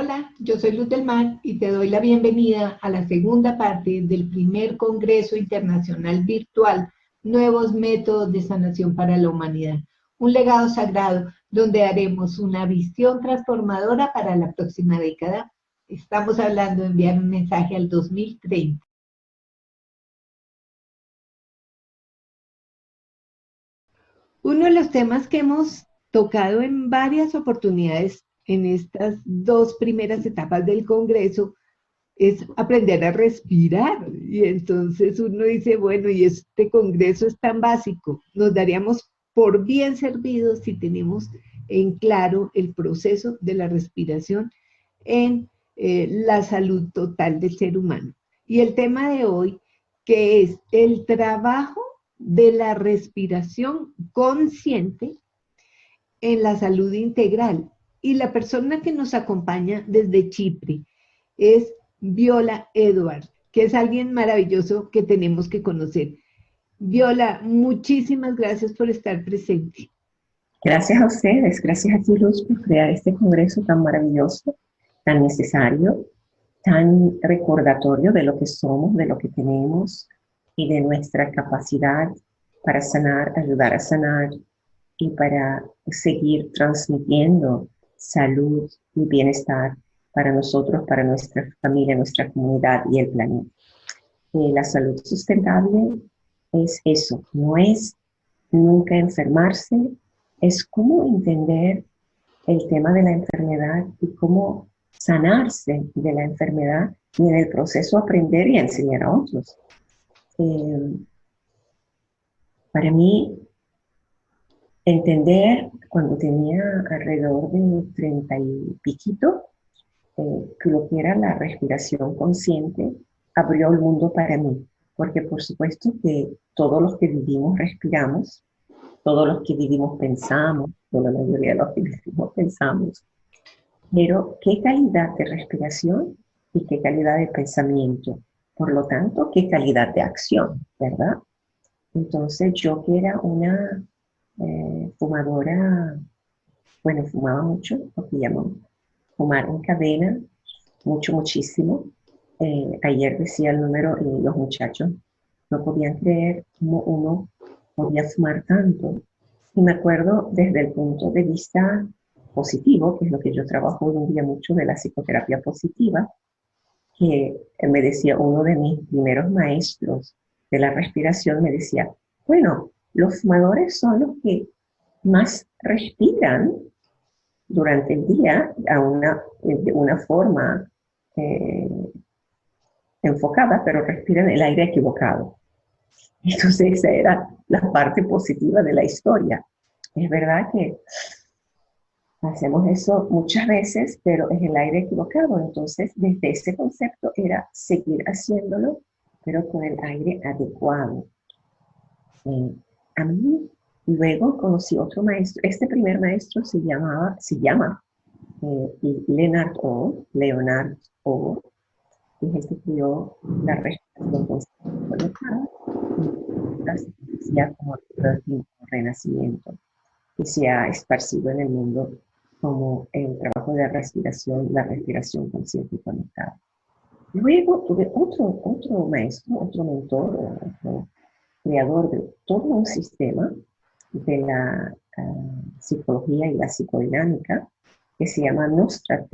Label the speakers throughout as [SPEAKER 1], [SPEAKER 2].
[SPEAKER 1] Hola, yo soy Luz del Mar y te doy la bienvenida a la segunda parte del primer Congreso Internacional Virtual Nuevos Métodos de Sanación para la Humanidad, un legado sagrado donde haremos una visión transformadora para la próxima década. Estamos hablando de enviar un mensaje al 2030. Uno de los temas que hemos tocado en varias oportunidades en estas dos primeras etapas del Congreso es aprender a respirar. Y entonces uno dice, bueno, y este Congreso es tan básico, nos daríamos por bien servidos si tenemos en claro el proceso de la respiración en la salud total del ser humano. Y el tema de hoy, que es el trabajo de la respiración consciente en la salud integral. Y la persona que nos acompaña desde Chipre es Viola Edward, que es alguien maravilloso que tenemos que conocer. Viola, muchísimas gracias por estar presente.
[SPEAKER 2] Gracias a ustedes, gracias a ti, Luz, por crear este congreso tan maravilloso, tan necesario, tan recordatorio de lo que somos, de lo que tenemos y de nuestra capacidad para sanar, ayudar a sanar y para seguir transmitiendo salud y bienestar para nosotros, para nuestra familia, nuestra comunidad y el planeta. La salud sustentable es eso, no es nunca enfermarse, es cómo entender el tema de la enfermedad y cómo sanarse de la enfermedad y en el proceso aprender y enseñar a otros. Para mí, entender cuando tenía alrededor de 30 y piquito, que lo que era la respiración consciente, abrió el mundo para mí. Porque por supuesto que todos los que vivimos respiramos, todos los que vivimos pensamos, o la mayoría de los que vivimos pensamos, pero qué calidad de respiración y qué calidad de pensamiento. Por lo tanto, qué calidad de acción, ¿verdad? Entonces yo que era una fumadora, bueno, fumaba mucho, lo que llaman fumar en cadena, muchísimo. Ayer decía el número y los muchachos no podían creer cómo uno podía fumar tanto. Y me acuerdo desde el punto de vista positivo, que es lo que yo trabajo hoy en día mucho de la psicoterapia positiva, que me decía uno de mis primeros maestros de la respiración, me decía, bueno, los fumadores son los que más respiran durante el día de una forma enfocada, pero respiran el aire equivocado. Entonces esa era la parte positiva de la historia. Es verdad que hacemos eso muchas veces, pero es el aire equivocado. Entonces desde ese concepto era seguir haciéndolo, pero con el aire adecuado. A mí luego conocí otro maestro. Este primer maestro se llama Leonard O, que es el que creó la respiración consciente conectada, ya como el renacimiento, que se ha esparcido en el mundo como el trabajo de respiración, la respiración consciente y conectada. Luego tuve otro maestro, otro mentor, otro creador de todo un sistema de la psicología y la psicodinámica que se llama Nostra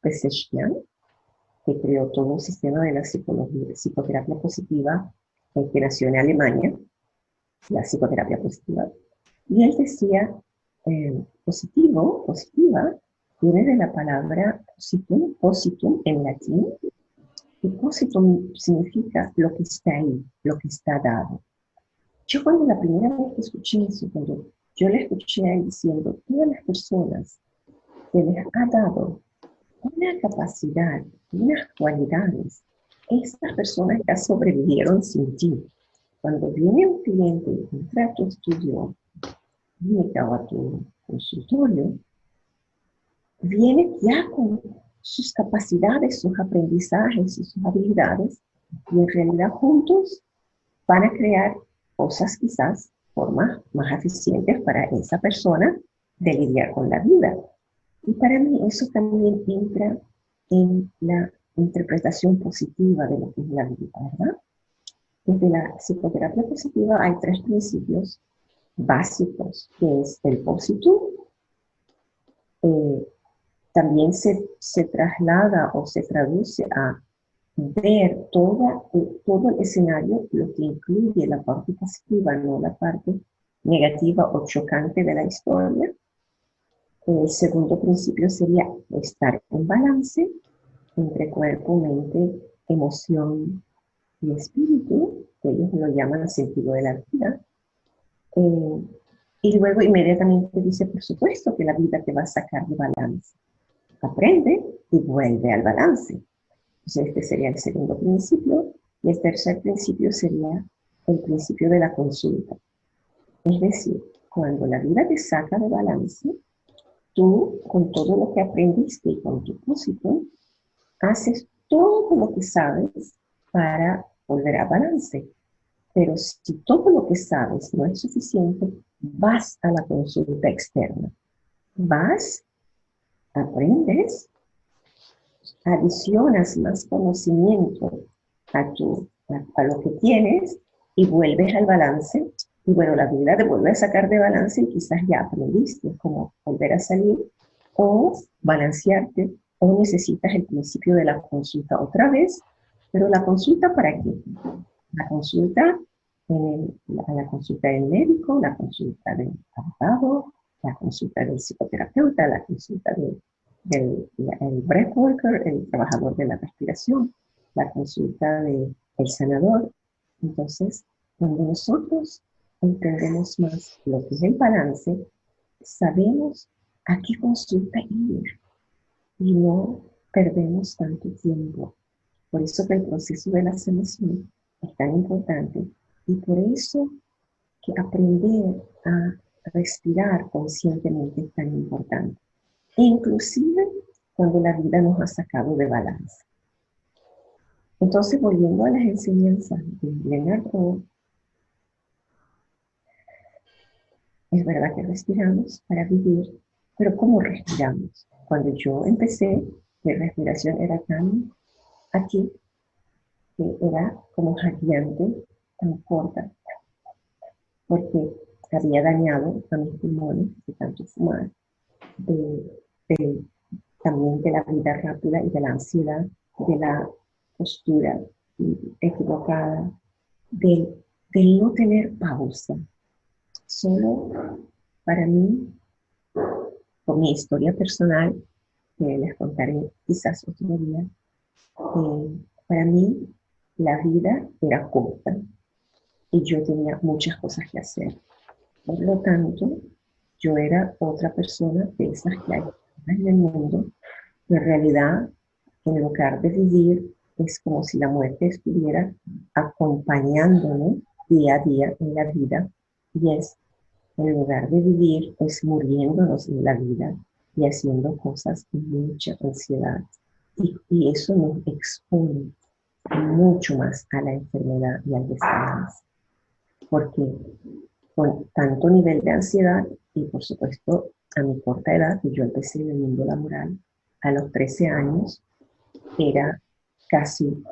[SPEAKER 2] Peseshyan, que creó todo un sistema de la psicoterapia positiva que nació en Alemania, la psicoterapia positiva. Y él decía, positiva, viene de la palabra positum en latín, y positum significa lo que está ahí, lo que está dado. Yo cuando la primera vez que escuché eso, cuando yo le escuché a él diciendo, todas las personas se les ha dado una capacidad, unas cualidades, estas personas ya sobrevivieron sin ti. Cuando viene un cliente y entra a tu estudio clínica o a tu consultorio, viene ya con sus capacidades, sus aprendizajes y sus habilidades, y en realidad juntos van a crear cosas quizás, formas más eficientes para esa persona de lidiar con la vida. Y para mí eso también entra en la interpretación positiva de lo que es la vida, ¿verdad? Desde la psicoterapia positiva hay tres principios básicos, que es el positum, eh, también se traslada o se traduce a ver todo el escenario, lo que incluye la parte positiva, no la parte negativa o chocante de la historia. El segundo principio sería estar en balance entre cuerpo, mente, emoción y espíritu, que ellos lo llaman sentido de la vida. Eh, y luego inmediatamente dice, por supuesto que la vida te va a sacar de balance. Aprende y vuelve al balance. Entonces este sería el segundo principio. Y el tercer principio sería el principio de la consulta. Es decir, cuando la vida te saca de balance, tú, con todo lo que aprendiste y con tu propósito, haces todo lo que sabes para volver a balance. Pero si todo lo que sabes no es suficiente, vas a la consulta externa. Vas, aprendes, adicionas más conocimiento a lo que tienes y vuelves al balance. Y bueno, la vida te vuelve a sacar de balance y quizás ya aprendiste cómo volver a salir o balancearte, o necesitas el principio de la consulta otra vez. Pero la consulta, ¿para qué? La consulta, la consulta del médico, la consulta del abogado, la consulta del psicoterapeuta, la consulta del breathworker, el trabajador de la respiración, la consulta del sanador. Entonces, cuando nosotros entendemos más lo que es el balance, sabemos a qué consulta ir y no perdemos tanto tiempo. Por eso que el proceso de la sanación es tan importante y por eso que aprender a respirar conscientemente es tan importante. Inclusive cuando la vida nos ha sacado de balance. Entonces, volviendo a las enseñanzas de Leonard Cohen, es verdad que respiramos para vivir, pero ¿cómo respiramos? Cuando yo empecé, mi respiración era tan aquí, que era como jadeante, tan corta, porque había dañado a mis pulmones de tanto fumar, de, también de la vida rápida y de la ansiedad, de la postura equivocada, del no tener pausa. Solo para mí, con mi historia personal, que les contaré quizás otro día, para mí la vida era corta y yo tenía muchas cosas que hacer. Por lo tanto, yo era otra persona de esas que hay en el mundo. En realidad, en lugar de vivir, es como si la muerte estuviera acompañándonos día a día en la vida. Y es, en lugar de vivir, es muriéndonos en la vida y haciendo cosas con mucha ansiedad. Y eso nos expone mucho más a la enfermedad y al desbalance. Porque con tanto nivel de ansiedad y por supuesto a mi corta edad, que yo empecé en el mundo laboral a los 13 años, era casi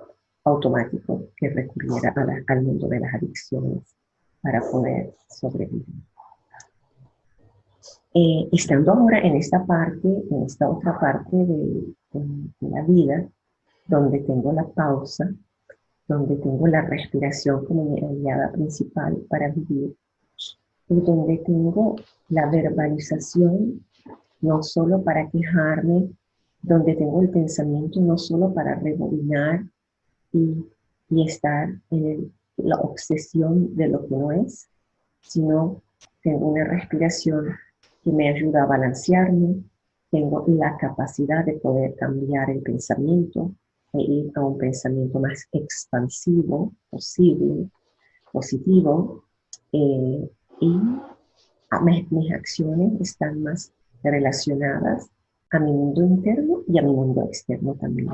[SPEAKER 2] automático que recurriera al mundo de las adicciones para poder sobrevivir. Estando ahora en esta parte, en esta otra parte de la vida, donde tengo la pausa, donde tengo la respiración como mi aliada principal para vivir, y donde tengo la verbalización no solo para quejarme, donde tengo el pensamiento no solo para rebobinar y estar en la obsesión de lo que no es, sino tengo una respiración que me ayuda a balancearme, tengo la capacidad de poder cambiar el pensamiento e ir a un pensamiento más expansivo, posible, positivo, y mis acciones están más relacionadas a mi mundo interno y a mi mundo externo también.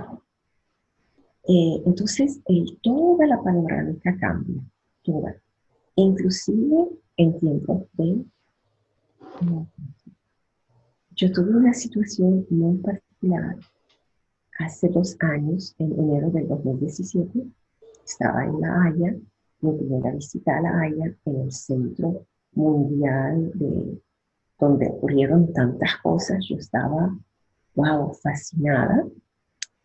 [SPEAKER 2] Entonces, toda la panorámica cambia, toda. Inclusive en tiempos yo tuve una situación muy particular hace 2 años, en enero del 2017. Estaba en La Haya, mi primera visita a La Haya, en el centro mundial donde ocurrieron tantas cosas. Yo estaba, wow, fascinada.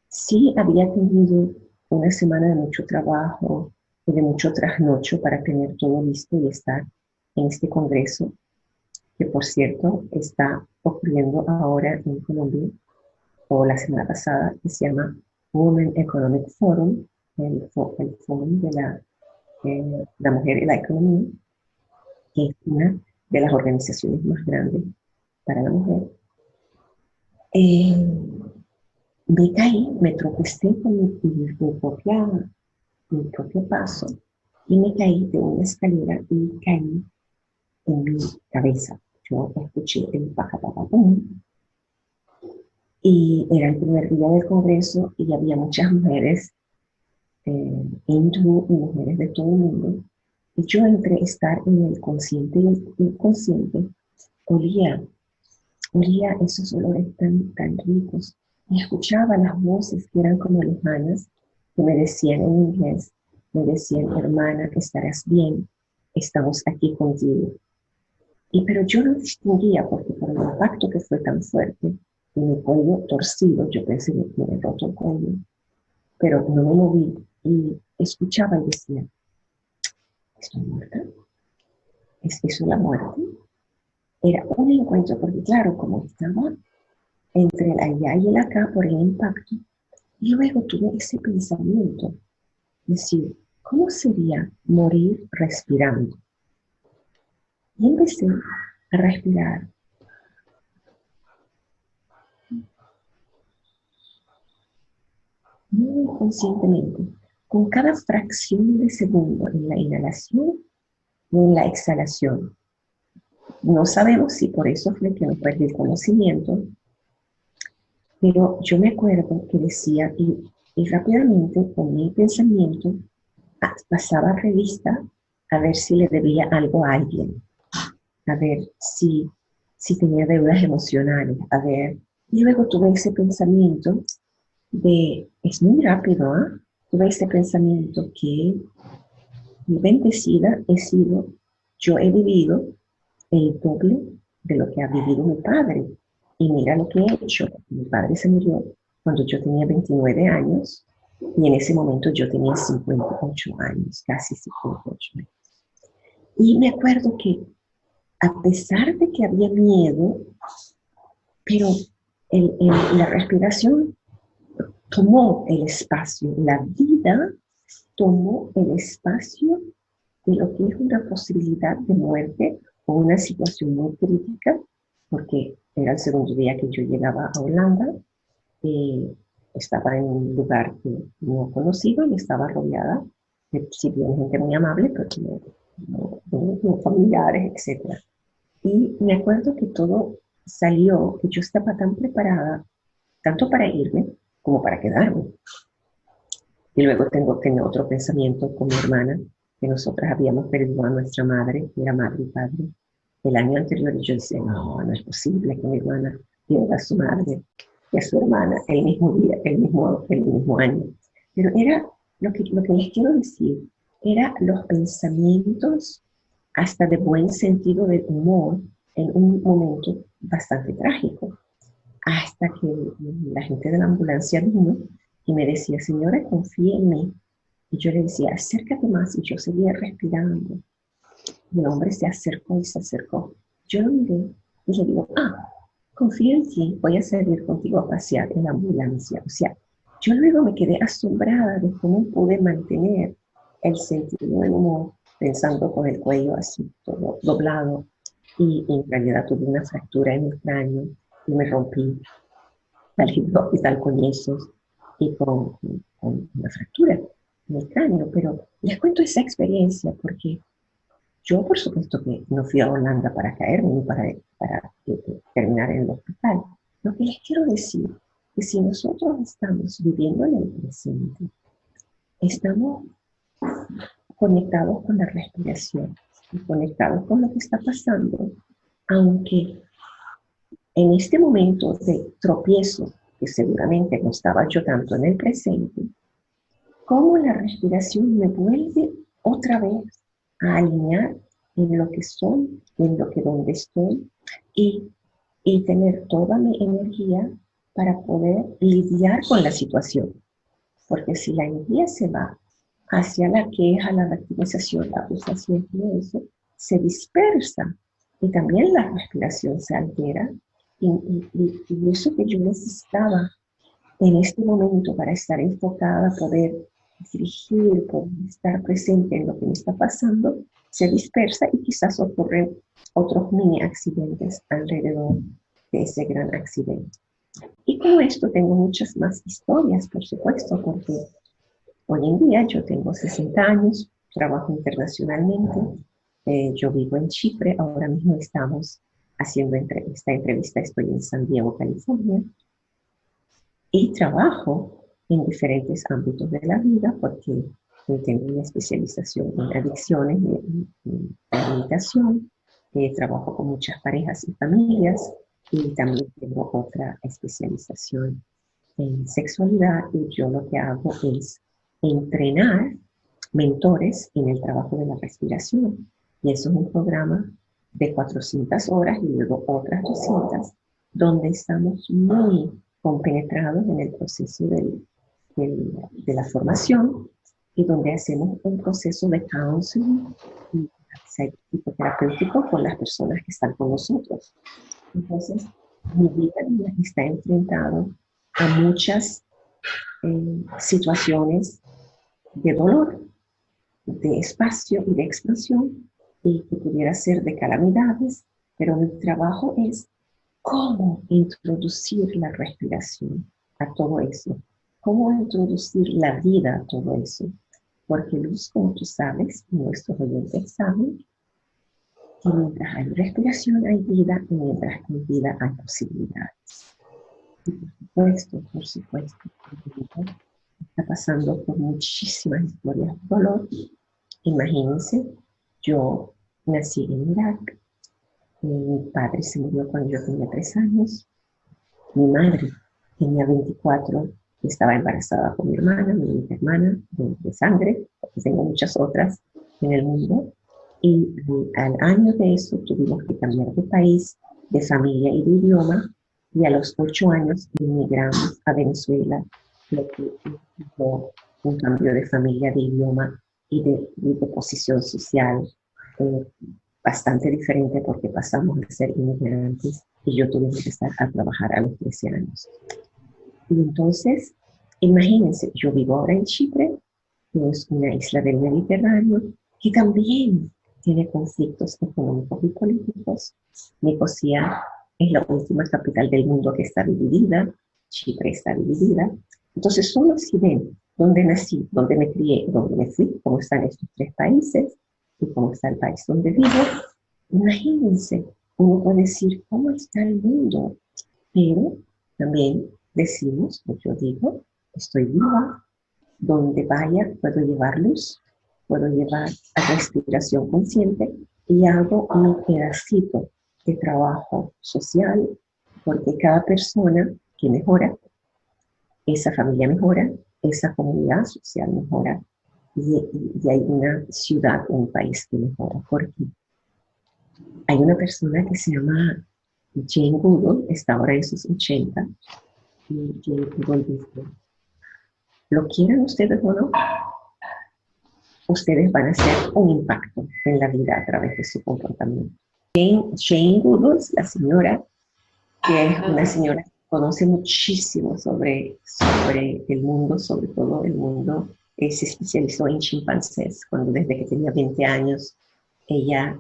[SPEAKER 2] Sí, había tenido una semana de mucho trabajo y de mucho trasnocho para tener todo listo y estar en este congreso, que por cierto está ocurriendo ahora en Colombia, o la semana pasada, que se llama Women Economic Forum, el Fórum de la Mujer y la Economía, que es una de las organizaciones más grandes para la mujer. Me caí, me tropecé con mi propio paso y me caí de una escalera y caí en mi cabeza. Yo escuché el pacatapapum y era el primer día del congreso y había muchas mujeres hindú y mujeres de todo el mundo. Y yo entre estar en el consciente y el inconsciente, olía, olía esos olores tan ricos y escuchaba las voces que eran como lejanas, que me decían en inglés, me decían, hermana, estarás bien, estamos aquí contigo. Pero yo no distinguía porque por el impacto que fue tan fuerte y mi cuello torcido, yo pensé que me había roto el cuello, pero no me moví y escuchaba y decía, ¿estoy muerta? ¿Es eso la muerte? Era un encuentro porque claro, como estaba entre el allá y el acá por el impacto, y luego tuve ese pensamiento, decir, ¿cómo sería morir respirando? Y empecé a respirar muy conscientemente, con cada fracción de segundo en la inhalación y en la exhalación. No sabemos si por eso fue que no perdí el conocimiento, pero yo me acuerdo que decía, y rápidamente con mi pensamiento pasaba revista a ver si le debía algo a alguien, a ver si tenía deudas emocionales, a ver. Y luego tuve ese pensamiento es muy rápido, ¿eh? Tuve ese pensamiento que bendecida he sido, yo he vivido el doble de lo que ha vivido mi padre. Y mira lo que he hecho. Mi padre se murió cuando yo tenía 29 años y en ese momento yo tenía 58 años, casi 58 años. Y me acuerdo que a pesar de que había miedo, pero la respiración tomó el espacio, la vida tomó el espacio de lo que es una posibilidad de muerte o una situación muy crítica, porque era el segundo día que yo llegaba a Holanda, estaba en un lugar que no conocido y estaba rodeada de, si bien gente muy amable, pero no familiares, etc. Y me acuerdo que todo salió, que yo estaba tan preparada, tanto para irme como para quedarme. Y luego tengo otro pensamiento con mi hermana, que nosotras habíamos perdido a nuestra madre, que era madre y padre, el año anterior. Y yo decía, no, no es posible que mi hermana pierda a su madre y a su hermana el mismo día, el mismo año. Pero era lo que les quiero decir, era los pensamientos hasta de buen sentido de humor en un momento bastante trágico. Hasta que la gente de la ambulancia vino y me decía, señora, confíe en mí. Y yo le decía, acércate más. Y yo seguía respirando. Y el hombre se acercó y se acercó. Yo lo miré y le digo, confío en ti, voy a salir contigo a pasear en la ambulancia. O sea, yo luego me quedé asombrada de cómo pude mantener el sentido del humor, pensando con el cuello así, todo doblado. Y en realidad tuve una fractura en el cráneo y me rompí, salí del hospital con yesos y con una fractura en el cráneo. Pero les cuento esa experiencia porque yo, por supuesto, que no fui a Holanda para caerme ni para terminar en el hospital. Lo que les quiero decir es que si nosotros estamos viviendo en el presente, estamos conectados con la respiración y conectados con lo que está pasando, aunque en este momento de tropiezo, que seguramente no estaba yo tanto en el presente, cómo la respiración me vuelve otra vez a alinear en lo que soy, en lo que donde estoy, y, y tener toda mi energía para poder lidiar con la situación. Porque si la energía se va hacia la queja, la victimización, la acusación, todo eso, se dispersa y también la respiración se altera. Y eso que yo necesitaba en este momento para estar enfocada, poder dirigir, poder estar presente en lo que me está pasando, se dispersa y quizás ocurren otros mini accidentes alrededor de ese gran accidente. Y con esto tengo muchas más historias, por supuesto, porque hoy en día yo tengo 60 años, trabajo internacionalmente, yo vivo en Chipre, ahora mismo estamos haciendo esta entrevista, estoy en San Diego, California, y trabajo en diferentes ámbitos de la vida porque tengo una especialización en adicciones, en rehabilitación, trabajo con muchas parejas y familias y también tengo otra especialización en sexualidad y yo lo que hago es entrenar mentores en el trabajo de la respiración. Y eso es un programa de 400 horas y luego otras 200, donde estamos muy compenetrados en el proceso de la formación y donde hacemos un proceso de counseling y psicoterapéutico con las personas que están con nosotros. Entonces, mi vida está enfrentado a muchas situaciones de dolor, de espacio y de expansión, y que pudiera ser de calamidades, pero mi trabajo es cómo introducir la respiración a todo eso, cómo introducir la vida a todo eso, porque Luz, como tú sabes, y nuestros oyentes saben, que mientras hay respiración hay vida, y mientras hay vida hay posibilidades. Y por supuesto, está pasando por muchísimas historias de dolor. Imagínense, yo nací en Irak, mi padre se murió cuando yo tenía 3 años, mi madre tenía 24, estaba embarazada con mi hermana, mi única hermana de sangre, porque tengo muchas otras en el mundo, y al año de eso tuvimos que cambiar de país, de familia y de idioma, y a los 8 años emigramos a Venezuela, lo que implicó un cambio de familia, de idioma y de posición social bastante diferente porque pasamos de ser inmigrantes y yo tuve que empezar a trabajar a los 13 años. Y entonces, imagínense, yo vivo ahora en Chipre, que es una isla del Mediterráneo, que también tiene conflictos económicos y políticos. Nicosia es la última capital del mundo que está dividida, Chipre está dividida. Entonces, solo si ven dónde nací, dónde me crié, dónde me fui, cómo están estos 3 países y cómo está el país donde vivo, imagínense, uno puede decir, ¿cómo está el mundo? Pero también decimos, o yo digo, estoy viva, donde vaya puedo llevar luz, puedo llevar respiración consciente y hago un pedacito de trabajo social, porque cada persona que mejora, esa familia mejora, esa comunidad social mejora y hay una ciudad o un país que mejora. Porque hay una persona que se llama Jane Goodall, está ahora en sus 80, y Jane Goodall dice, lo quieran ustedes o no, ustedes van a hacer un impacto en la vida a través de su comportamiento. Jane Goodall, la señora, que es una señora que conoce muchísimo sobre el mundo, sobre todo el mundo, se especializó en chimpancés, cuando desde que tenía 20 años ella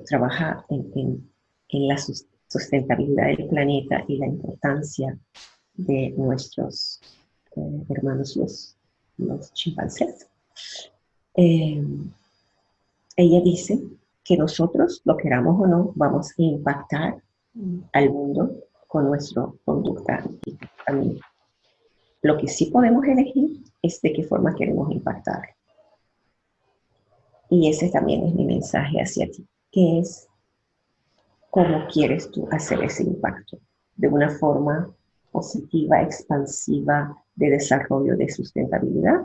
[SPEAKER 2] trabaja en la sustentabilidad del planeta y la importancia de nuestros hermanos los chimpancés. Ella dice que nosotros, lo queramos o no, vamos a impactar al mundo con nuestra conducta y camino. Lo que sí podemos elegir es de qué forma queremos impactar. Y ese también es mi mensaje hacia ti, que es cómo quieres tú hacer ese impacto, de una forma positiva, expansiva, de desarrollo, de sustentabilidad,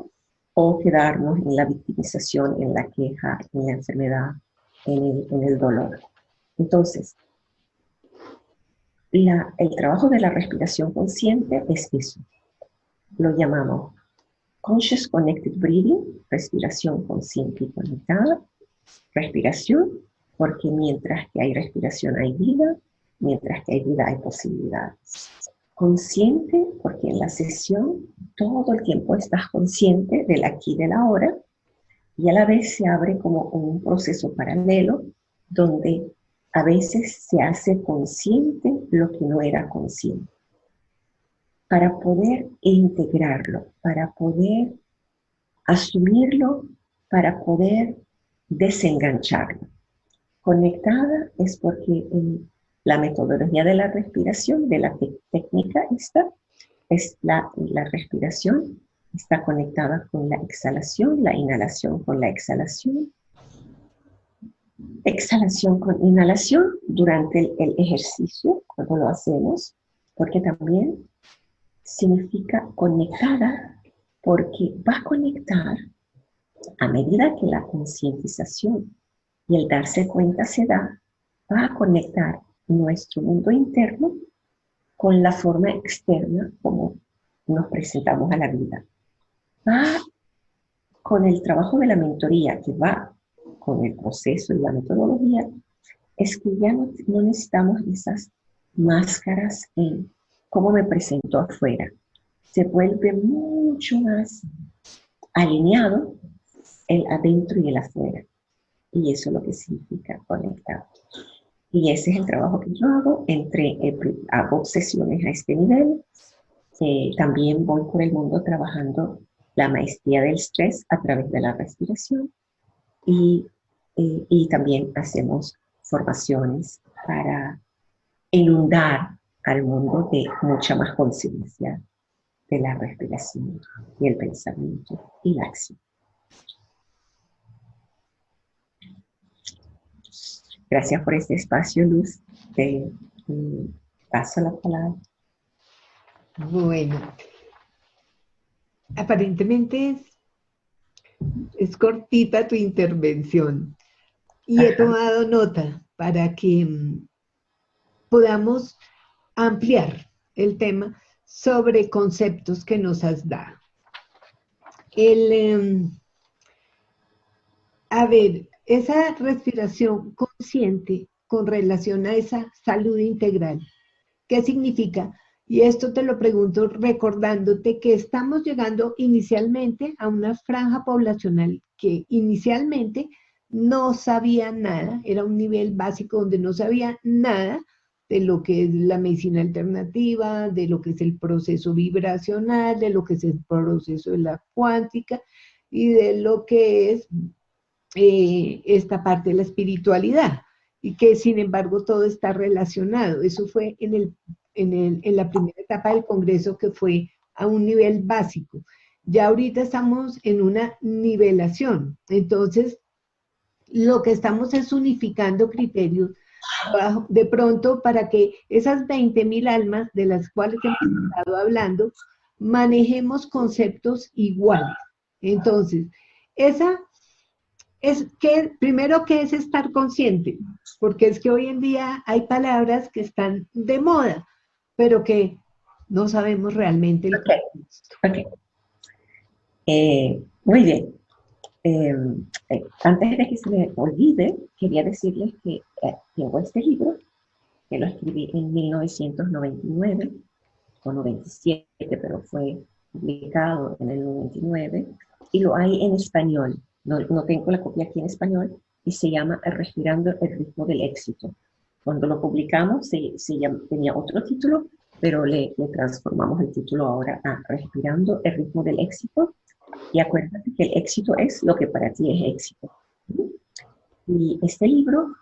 [SPEAKER 2] o quedarnos en la victimización, en la queja, en la enfermedad, en el dolor. Entonces, el trabajo de la respiración consciente es eso. Lo llamamos Conscious Connected Breathing, respiración consciente y conectada. Respiración, porque mientras que hay respiración hay vida, mientras que hay vida hay posibilidades. Consciente, porque en la sesión todo el tiempo estás consciente del aquí y del ahora, y a la vez se abre como un proceso paralelo donde a veces se hace consciente lo que no era consciente, para poder integrarlo, para poder asumirlo, para poder desengancharlo. Conectada es porque en la metodología de la respiración, de la técnica esta, es la respiración está conectada con la exhalación, la inhalación con la exhalación con inhalación durante el ejercicio, cuando lo hacemos, porque también significa conectada, porque va a conectar a medida que la concientización y el darse cuenta se da, va a conectar nuestro mundo interno con la forma externa como nos presentamos a la vida. Va con el trabajo de la mentoría, que va con el proceso y la metodología, es que ya no necesitamos esas máscaras en cómo me presento afuera. Se vuelve mucho más alineado el adentro y el afuera. Y eso es lo que significa conectado. Y ese es el trabajo que yo hago, hago sesiones a este nivel. También voy por el mundo trabajando la maestría del estrés a través de la respiración. Y también hacemos formaciones para inundar al mundo de mucha más conciencia de la respiración y el pensamiento y la acción. Gracias por este espacio, Luz. Te paso la palabra.
[SPEAKER 1] Bueno, aparentemente es cortita tu intervención y he tomado nota para que podamos ampliar el tema sobre conceptos que nos has dado. A ver, esa respiración consciente con relación a esa salud integral, ¿qué significa? Y esto te lo pregunto recordándote que estamos llegando inicialmente a una franja poblacional que inicialmente no sabía nada, era un nivel básico donde no sabía nada de lo que es la medicina alternativa, de lo que es el proceso vibracional, de lo que es el proceso de la cuántica y de lo que es esta parte de la espiritualidad, y que sin embargo todo está relacionado. Eso fue en la primera etapa del Congreso, que fue a un nivel básico. Ya ahorita estamos en una nivelación, entonces lo que estamos es unificando criterios de pronto para que esas 20.000 almas de las cuales hemos estado hablando, manejemos conceptos iguales. Entonces, esa es que, primero, ¿qué es estar consciente? Porque es que hoy en día hay palabras que están de moda, pero que no sabemos realmente el contexto.
[SPEAKER 2] Okay. Muy bien. Antes de que se me olvide, quería decirles que tengo este libro, que lo escribí en 1999 o 97, pero fue publicado en el 99, y lo hay en español. No tengo la copia aquí en español, y se llama Respirando el ritmo del éxito. Cuando lo publicamos tenía otro título, pero le transformamos el título ahora a Respirando el ritmo del éxito. Y acuérdate que el éxito es lo que para ti es éxito. Y este libro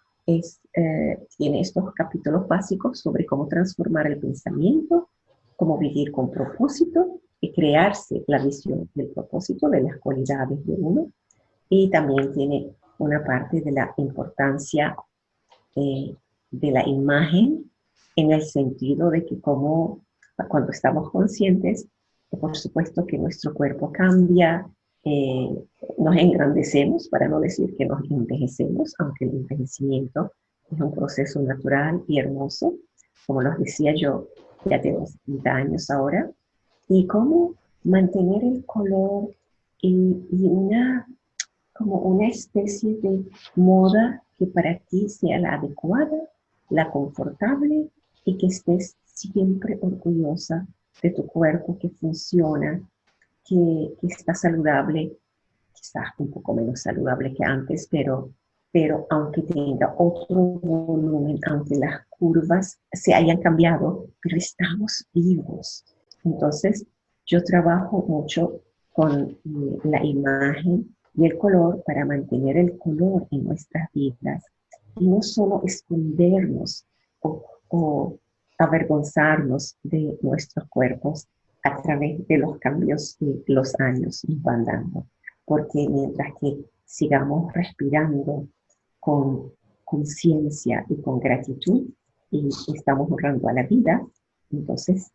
[SPEAKER 2] tiene estos capítulos básicos sobre cómo transformar el pensamiento, cómo vivir con propósito y crearse la visión del propósito, de las cualidades de uno. Y también tiene una parte de la importancia de la imagen en el sentido de que como cuando estamos conscientes, por supuesto que nuestro cuerpo cambia, eh, nos engrandecemos, para no decir que nos envejecemos, aunque el envejecimiento es un proceso natural y hermoso. Como los decía yo, ya tengo 70 años ahora, y cómo mantener el color y como una especie de moda que para ti sea la adecuada, la confortable y que estés siempre orgullosa de tu cuerpo que funciona, que está saludable, quizás un poco menos saludable que antes, pero aunque tenga otro volumen, aunque las curvas se hayan cambiado, pero estamos vivos. Entonces, yo trabajo mucho con la imagen y el color para mantener el color en nuestras vidas y no solo escondernos o avergonzarnos de nuestros cuerpos a través de los cambios que los años nos van dando. Porque mientras que sigamos respirando con conciencia y con gratitud y estamos honrando a la vida, entonces,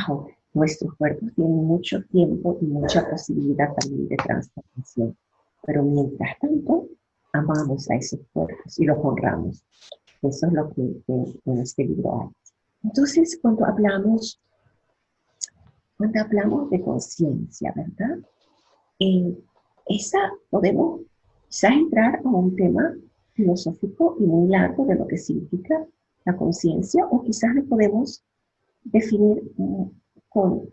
[SPEAKER 2] wow, nuestros cuerpos tienen mucho tiempo y mucha posibilidad también de transformación. Pero mientras tanto, amamos a esos cuerpos y los honramos. Eso es lo que en este libro hay. Entonces, cuando hablamos de conciencia, ¿verdad? Podemos quizás entrar a un tema filosófico y muy largo de lo que significa la conciencia, o quizás lo podemos definir con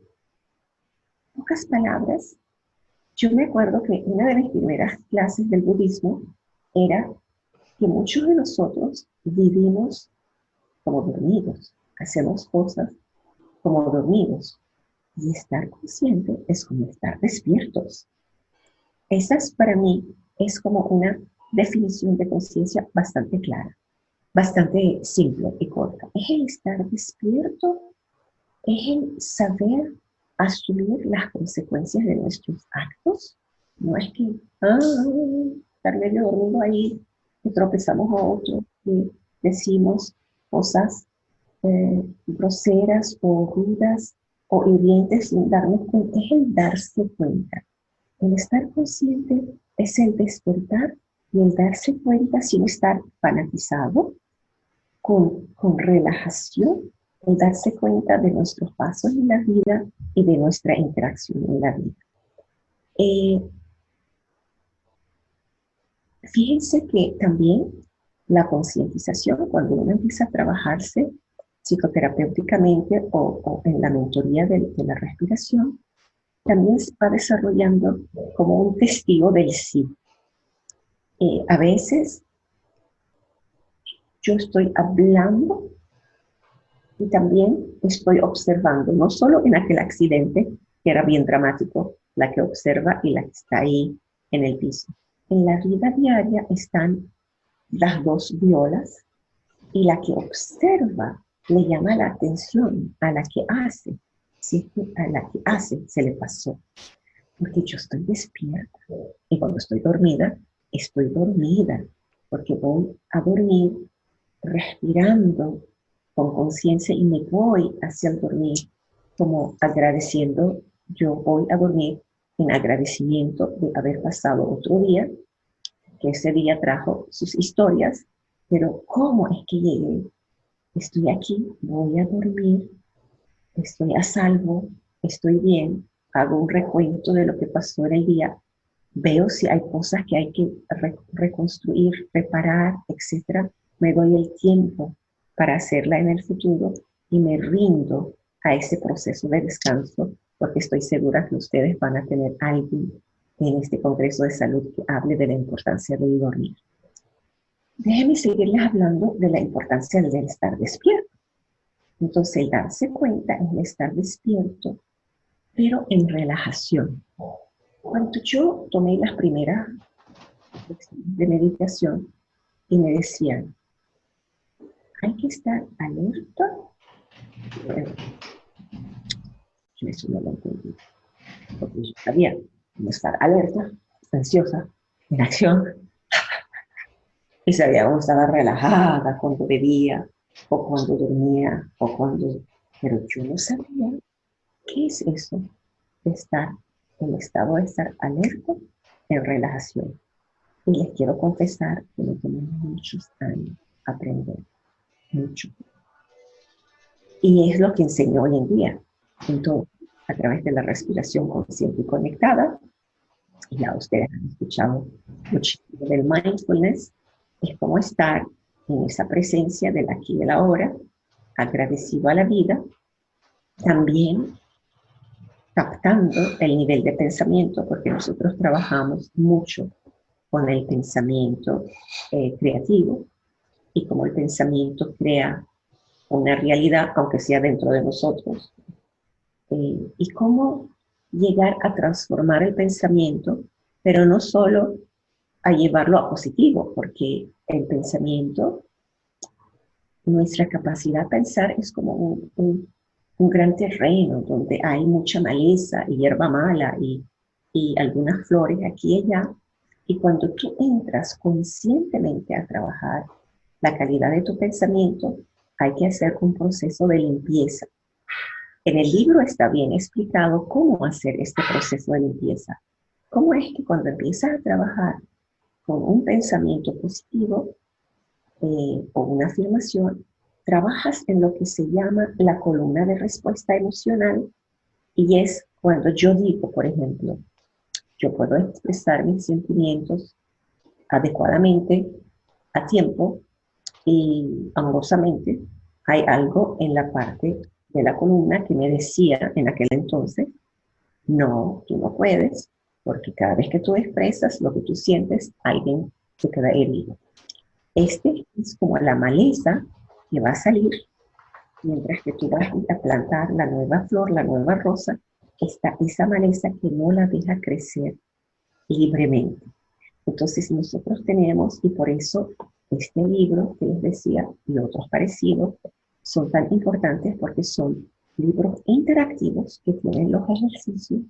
[SPEAKER 2] pocas palabras. Yo me acuerdo que una de mis primeras clases del budismo era que muchos de nosotros vivimos como dormidos, hacemos cosas como dormidos, y estar consciente es como estar despiertos. Esa para mí es como una definición de conciencia bastante clara, bastante simple y corta. Es el estar despierto, es el saber asumir las consecuencias de nuestros actos. No es que estar medio dormido ahí, que tropezamos a otro, que decimos cosas groseras o rudas o hirientes sin darnos cuenta. Es el darse cuenta. El estar consciente es el despertar y el darse cuenta sin estar fanatizado, con relajación, el darse cuenta de nuestros pasos en la vida y de nuestra interacción en la vida. Fíjense que también la concientización, cuando uno empieza a trabajarse psicoterapéuticamente o en la mentoría de la respiración, también se va desarrollando como un testigo del sí. A veces yo estoy hablando y también estoy observando, no solo en aquel accidente, que era bien dramático, la que observa y la que está ahí en el piso. En la vida diaria están las dos violas y la que observa le llama la atención a la que hace. Si es que a la que hace se le pasó. Porque yo estoy despierta y cuando estoy dormida, porque voy a dormir respirando con conciencia y me voy hacia el dormir como agradeciendo. Yo voy a dormir en agradecimiento de haber pasado otro día, que ese día trajo sus historias, pero ¿cómo es que llegué? Estoy aquí, voy a dormir, estoy a salvo, estoy bien, hago un recuento de lo que pasó en el día, veo si hay cosas que hay que reconstruir, reparar, etc. Me doy el tiempo para hacerla en el futuro y me rindo a ese proceso de descanso, porque estoy segura que ustedes van a tener alguien en este Congreso de Salud que hable de la importancia de dormir. Déjenme seguirles hablando de la importancia del estar despierto. Entonces, el darse cuenta es el estar despierto, pero en relajación. Cuando yo tomé las primeras de meditación y me decían, hay que estar alerta, yo eso no lo entendí, porque yo sabía cómo estar alerta, ansiosa, en acción. y sabía cómo estaba relajada cuando bebía, o cuando dormía, o cuando... Pero yo no sabía qué es eso de estar en estado de estar alerta en relajación. Y les quiero confesar que me tomó muchos años aprender, mucho. Y es lo que enseño hoy en día. Entonces, a través de la respiración consciente y conectada, y ya ustedes han escuchado muchísimo del mindfulness, es como estar en esa presencia del aquí y del ahora, agradecido a la vida, también captando el nivel de pensamiento, porque nosotros trabajamos mucho con el pensamiento creativo, y como el pensamiento crea una realidad, aunque sea dentro de nosotros, y cómo llegar a transformar el pensamiento, pero no solo a llevarlo a positivo, porque el pensamiento, nuestra capacidad de pensar es como un gran terreno donde hay mucha maleza y hierba mala y algunas flores aquí y allá. Y cuando tú entras conscientemente a trabajar la calidad de tu pensamiento, hay que hacer un proceso de limpieza. En el libro está bien explicado cómo hacer este proceso de limpieza. Cómo es que cuando empiezas a trabajar con un pensamiento positivo o una afirmación, trabajas en lo que se llama la columna de respuesta emocional, y es cuando yo digo, por ejemplo, yo puedo expresar mis sentimientos adecuadamente, a tiempo y amorosamente. Hay algo en la parte de la columna que me decía en aquel entonces: no, tú no puedes, porque cada vez que tú expresas lo que tú sientes, alguien se queda herido. Este es como la maleza que va a salir mientras que tú vas a plantar la nueva flor, la nueva rosa. Está esa maleza que no la deja crecer libremente. Entonces nosotros tenemos, y por eso este libro que les decía y otros parecidos son tan importantes, porque son libros interactivos que tienen los ejercicios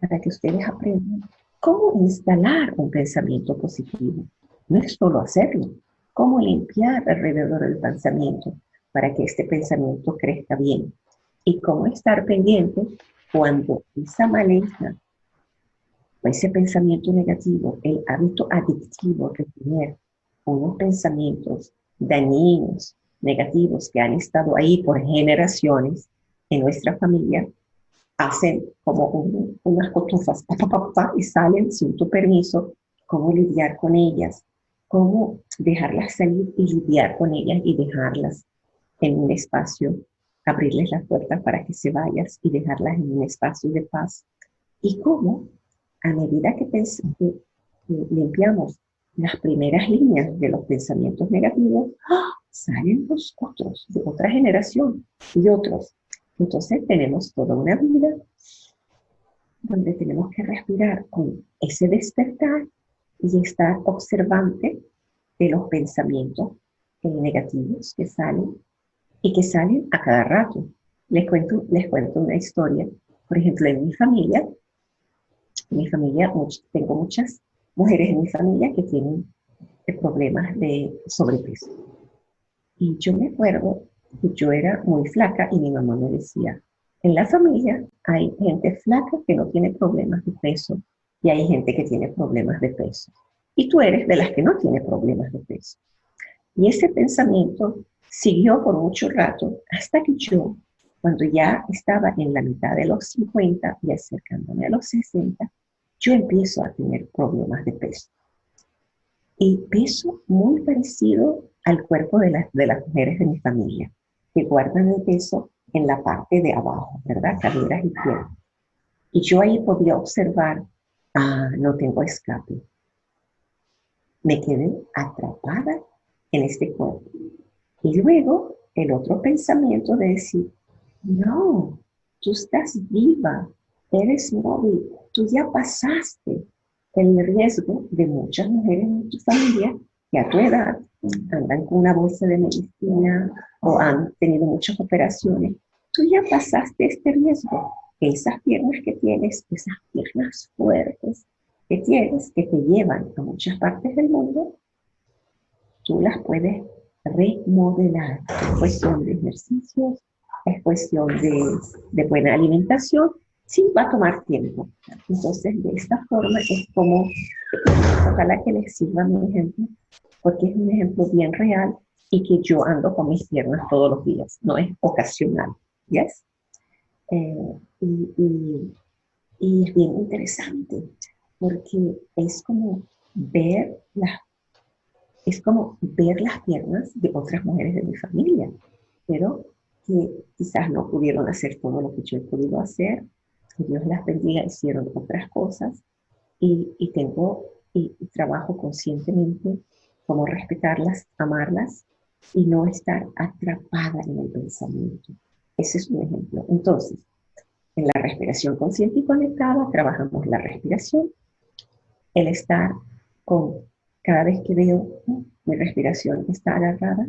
[SPEAKER 2] para que ustedes aprendan cómo instalar un pensamiento positivo. No es solo hacerlo, cómo limpiar alrededor del pensamiento para que este pensamiento crezca bien, y cómo estar pendiente cuando esa maleza o ese pensamiento negativo, el hábito adictivo de tener unos pensamientos dañinos, negativos, que han estado ahí por generaciones en nuestra familia, hacen como unas cotufas y salen sin tu permiso. Cómo lidiar con ellas, cómo dejarlas salir y lidiar con ellas y dejarlas en un espacio, abrirles las puertas para que se vayas y dejarlas en un espacio de paz. Y cómo, a medida que limpiamos las primeras líneas de los pensamientos negativos, salen los otros, de otra generación y otros. Entonces tenemos toda una vida donde tenemos que respirar con ese despertar y estar observante de los pensamientos negativos que salen, y que salen a cada rato. Les cuento una historia. Por ejemplo, en mi familia tengo muchas mujeres en mi familia que tienen problemas de sobrepeso. Y yo me acuerdo que yo era muy flaca y mi mamá me decía: en la familia hay gente flaca que no tiene problemas de peso, y hay gente que tiene problemas de peso. Y tú eres de las que no tiene problemas de peso. Y ese pensamiento siguió por mucho rato hasta que yo, cuando ya estaba en la mitad de los 50 y acercándome a los 60, yo empiezo a tener problemas de peso. Y peso muy parecido al cuerpo de las mujeres de mi familia, que guardan el peso en la parte de abajo, ¿verdad? Caderas y piernas. Y yo ahí podía observar: no tengo escape. Me quedé atrapada en este cuerpo. Y luego el otro pensamiento de decir: no, tú estás viva, eres móvil, tú ya pasaste el riesgo de muchas mujeres en tu familia que a tu edad andan con una bolsa de medicina o han tenido muchas operaciones. Tú ya pasaste este riesgo. Esas piernas que tienes, esas piernas fuertes que tienes, que te llevan a muchas partes del mundo, tú las puedes remodelar. Es cuestión de ejercicios, es cuestión de buena alimentación. Sí, va a tomar tiempo. Entonces, de esta forma es como, ojalá que les sirva mi ejemplo, porque es un ejemplo bien real y que yo ando con mis piernas todos los días, no es ocasional. ¿Yes? Eh, y, y, y es bien interesante porque es como ver las piernas de otras mujeres de mi familia, pero que quizás no pudieron hacer todo lo que yo he podido hacer, que Dios las bendiga, hicieron otras cosas y trabajo conscientemente como respetarlas, amarlas y no estar atrapada en el pensamiento. Ese es un ejemplo. Entonces, en la respiración consciente y conectada trabajamos la respiración, el estar con, cada vez que veo mi respiración está agarrada.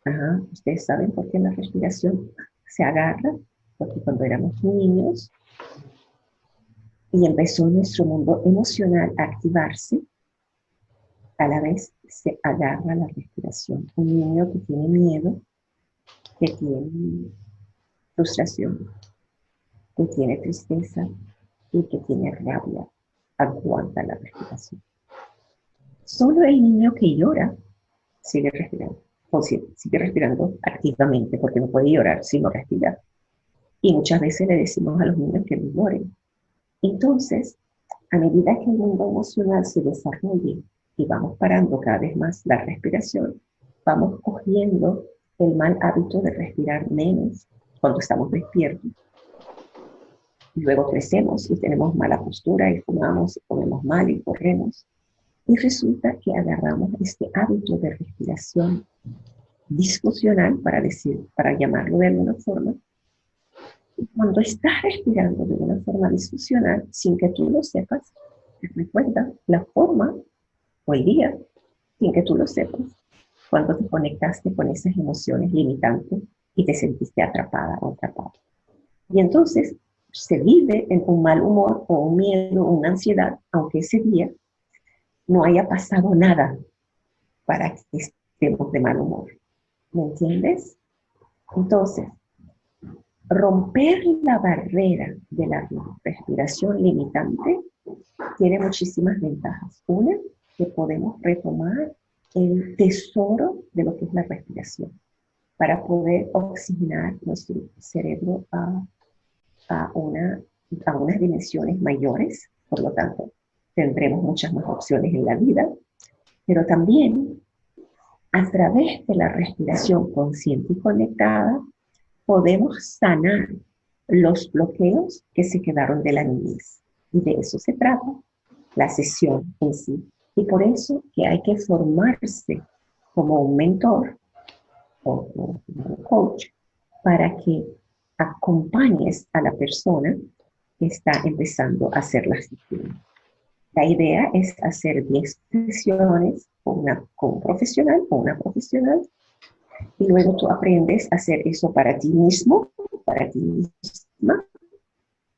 [SPEAKER 2] Ajá, ustedes saben por qué la respiración se agarra, porque cuando éramos niños y empezó nuestro mundo emocional a activarse, a la vez se agarra la respiración. Un niño que tiene miedo, que tiene frustración, que tiene tristeza y que tiene rabia, aguanta la respiración. Solo el niño que llora sigue respirando, o sigue respirando activamente, porque no puede llorar si no respira. Y muchas veces le decimos a los niños que no lloren. Entonces, a medida que el mundo emocional se desarrolle y vamos parando cada vez más la respiración, vamos cogiendo el mal hábito de respirar menos cuando estamos despiertos. Y luego crecemos y tenemos mala postura y fumamos y comemos mal y corremos. Y resulta que agarramos este hábito de respiración disfuncional, para llamarlo de alguna forma. Y cuando estás respirando de una forma disfuncional, sin que tú lo sepas, te recuerda la forma o el día, sin que tú lo sepas, cuando te conectaste con esas emociones limitantes y te sentiste atrapada o atrapado. Y entonces se vive en un mal humor o un miedo o una ansiedad, aunque ese día no haya pasado nada para que estemos de mal humor. ¿Me entiendes? Entonces, romper la barrera de la respiración limitante tiene muchísimas ventajas. Una, que podemos retomar el tesoro de lo que es la respiración para poder oxigenar nuestro cerebro a unas dimensiones mayores. Por lo tanto, tendremos muchas más opciones en la vida, pero también a través de la respiración consciente y conectada podemos sanar los bloqueos que se quedaron de la niñez. Y de eso se trata la sesión en sí. Y por eso que hay que formarse como un mentor o un coach para que acompañes a la persona que está empezando a hacer la sesión. La idea es hacer 10 sesiones con un profesional o una profesional y luego tú aprendes a hacer eso para ti mismo, para ti misma,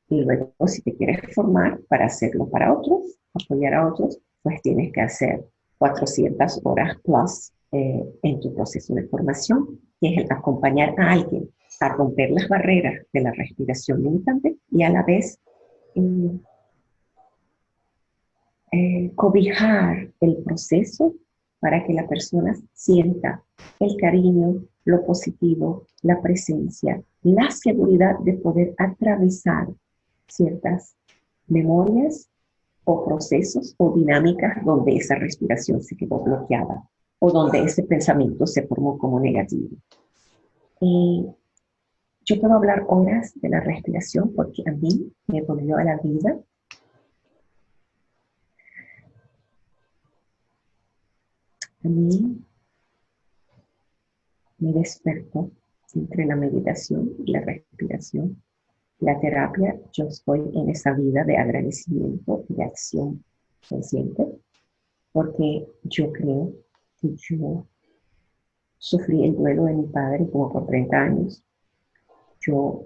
[SPEAKER 2] y luego si te quieres formar para hacerlo para otros, apoyar a otros, pues tienes que hacer 400 horas plus en tu proceso de formación, que es el acompañar a alguien a romper las barreras de la respiración limitante y a la vez cobijar el proceso para que la persona sienta el cariño, lo positivo, la presencia, la seguridad de poder atravesar ciertas memorias o procesos o dinámicas donde esa respiración se quedó bloqueada o donde ese pensamiento se formó como negativo. Yo puedo hablar horas de la respiración porque a mí me volvió a la vida. A mí me despertó entre la meditación y la respiración. La terapia, yo estoy en esa vida de agradecimiento y de acción consciente, porque yo creo que yo sufrí el duelo de mi padre como por 30 años. Yo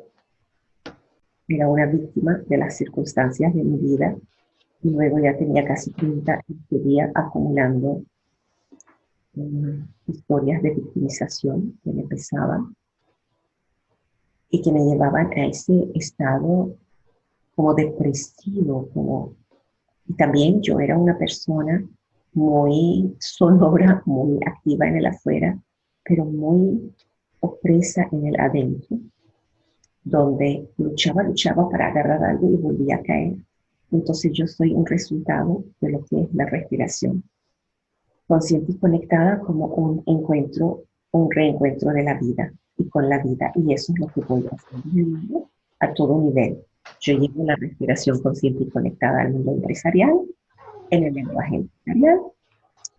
[SPEAKER 2] era una víctima de las circunstancias de mi vida y luego ya tenía casi 30 y seguía acumulando historias de victimización que me pesaban y que me llevaban a ese estado como depresivo, y también yo era una persona muy sonora, muy activa en el afuera, pero muy opresa en el adentro, donde luchaba para agarrar algo y volvía a caer. Entonces yo soy un resultado de lo que es la respiración. Consciente y conectada como un encuentro, un reencuentro de la vida y con la vida. Y eso es lo que voy a hacer a todo nivel. Yo llevo la respiración consciente y conectada al mundo empresarial, en el lenguaje empresarial.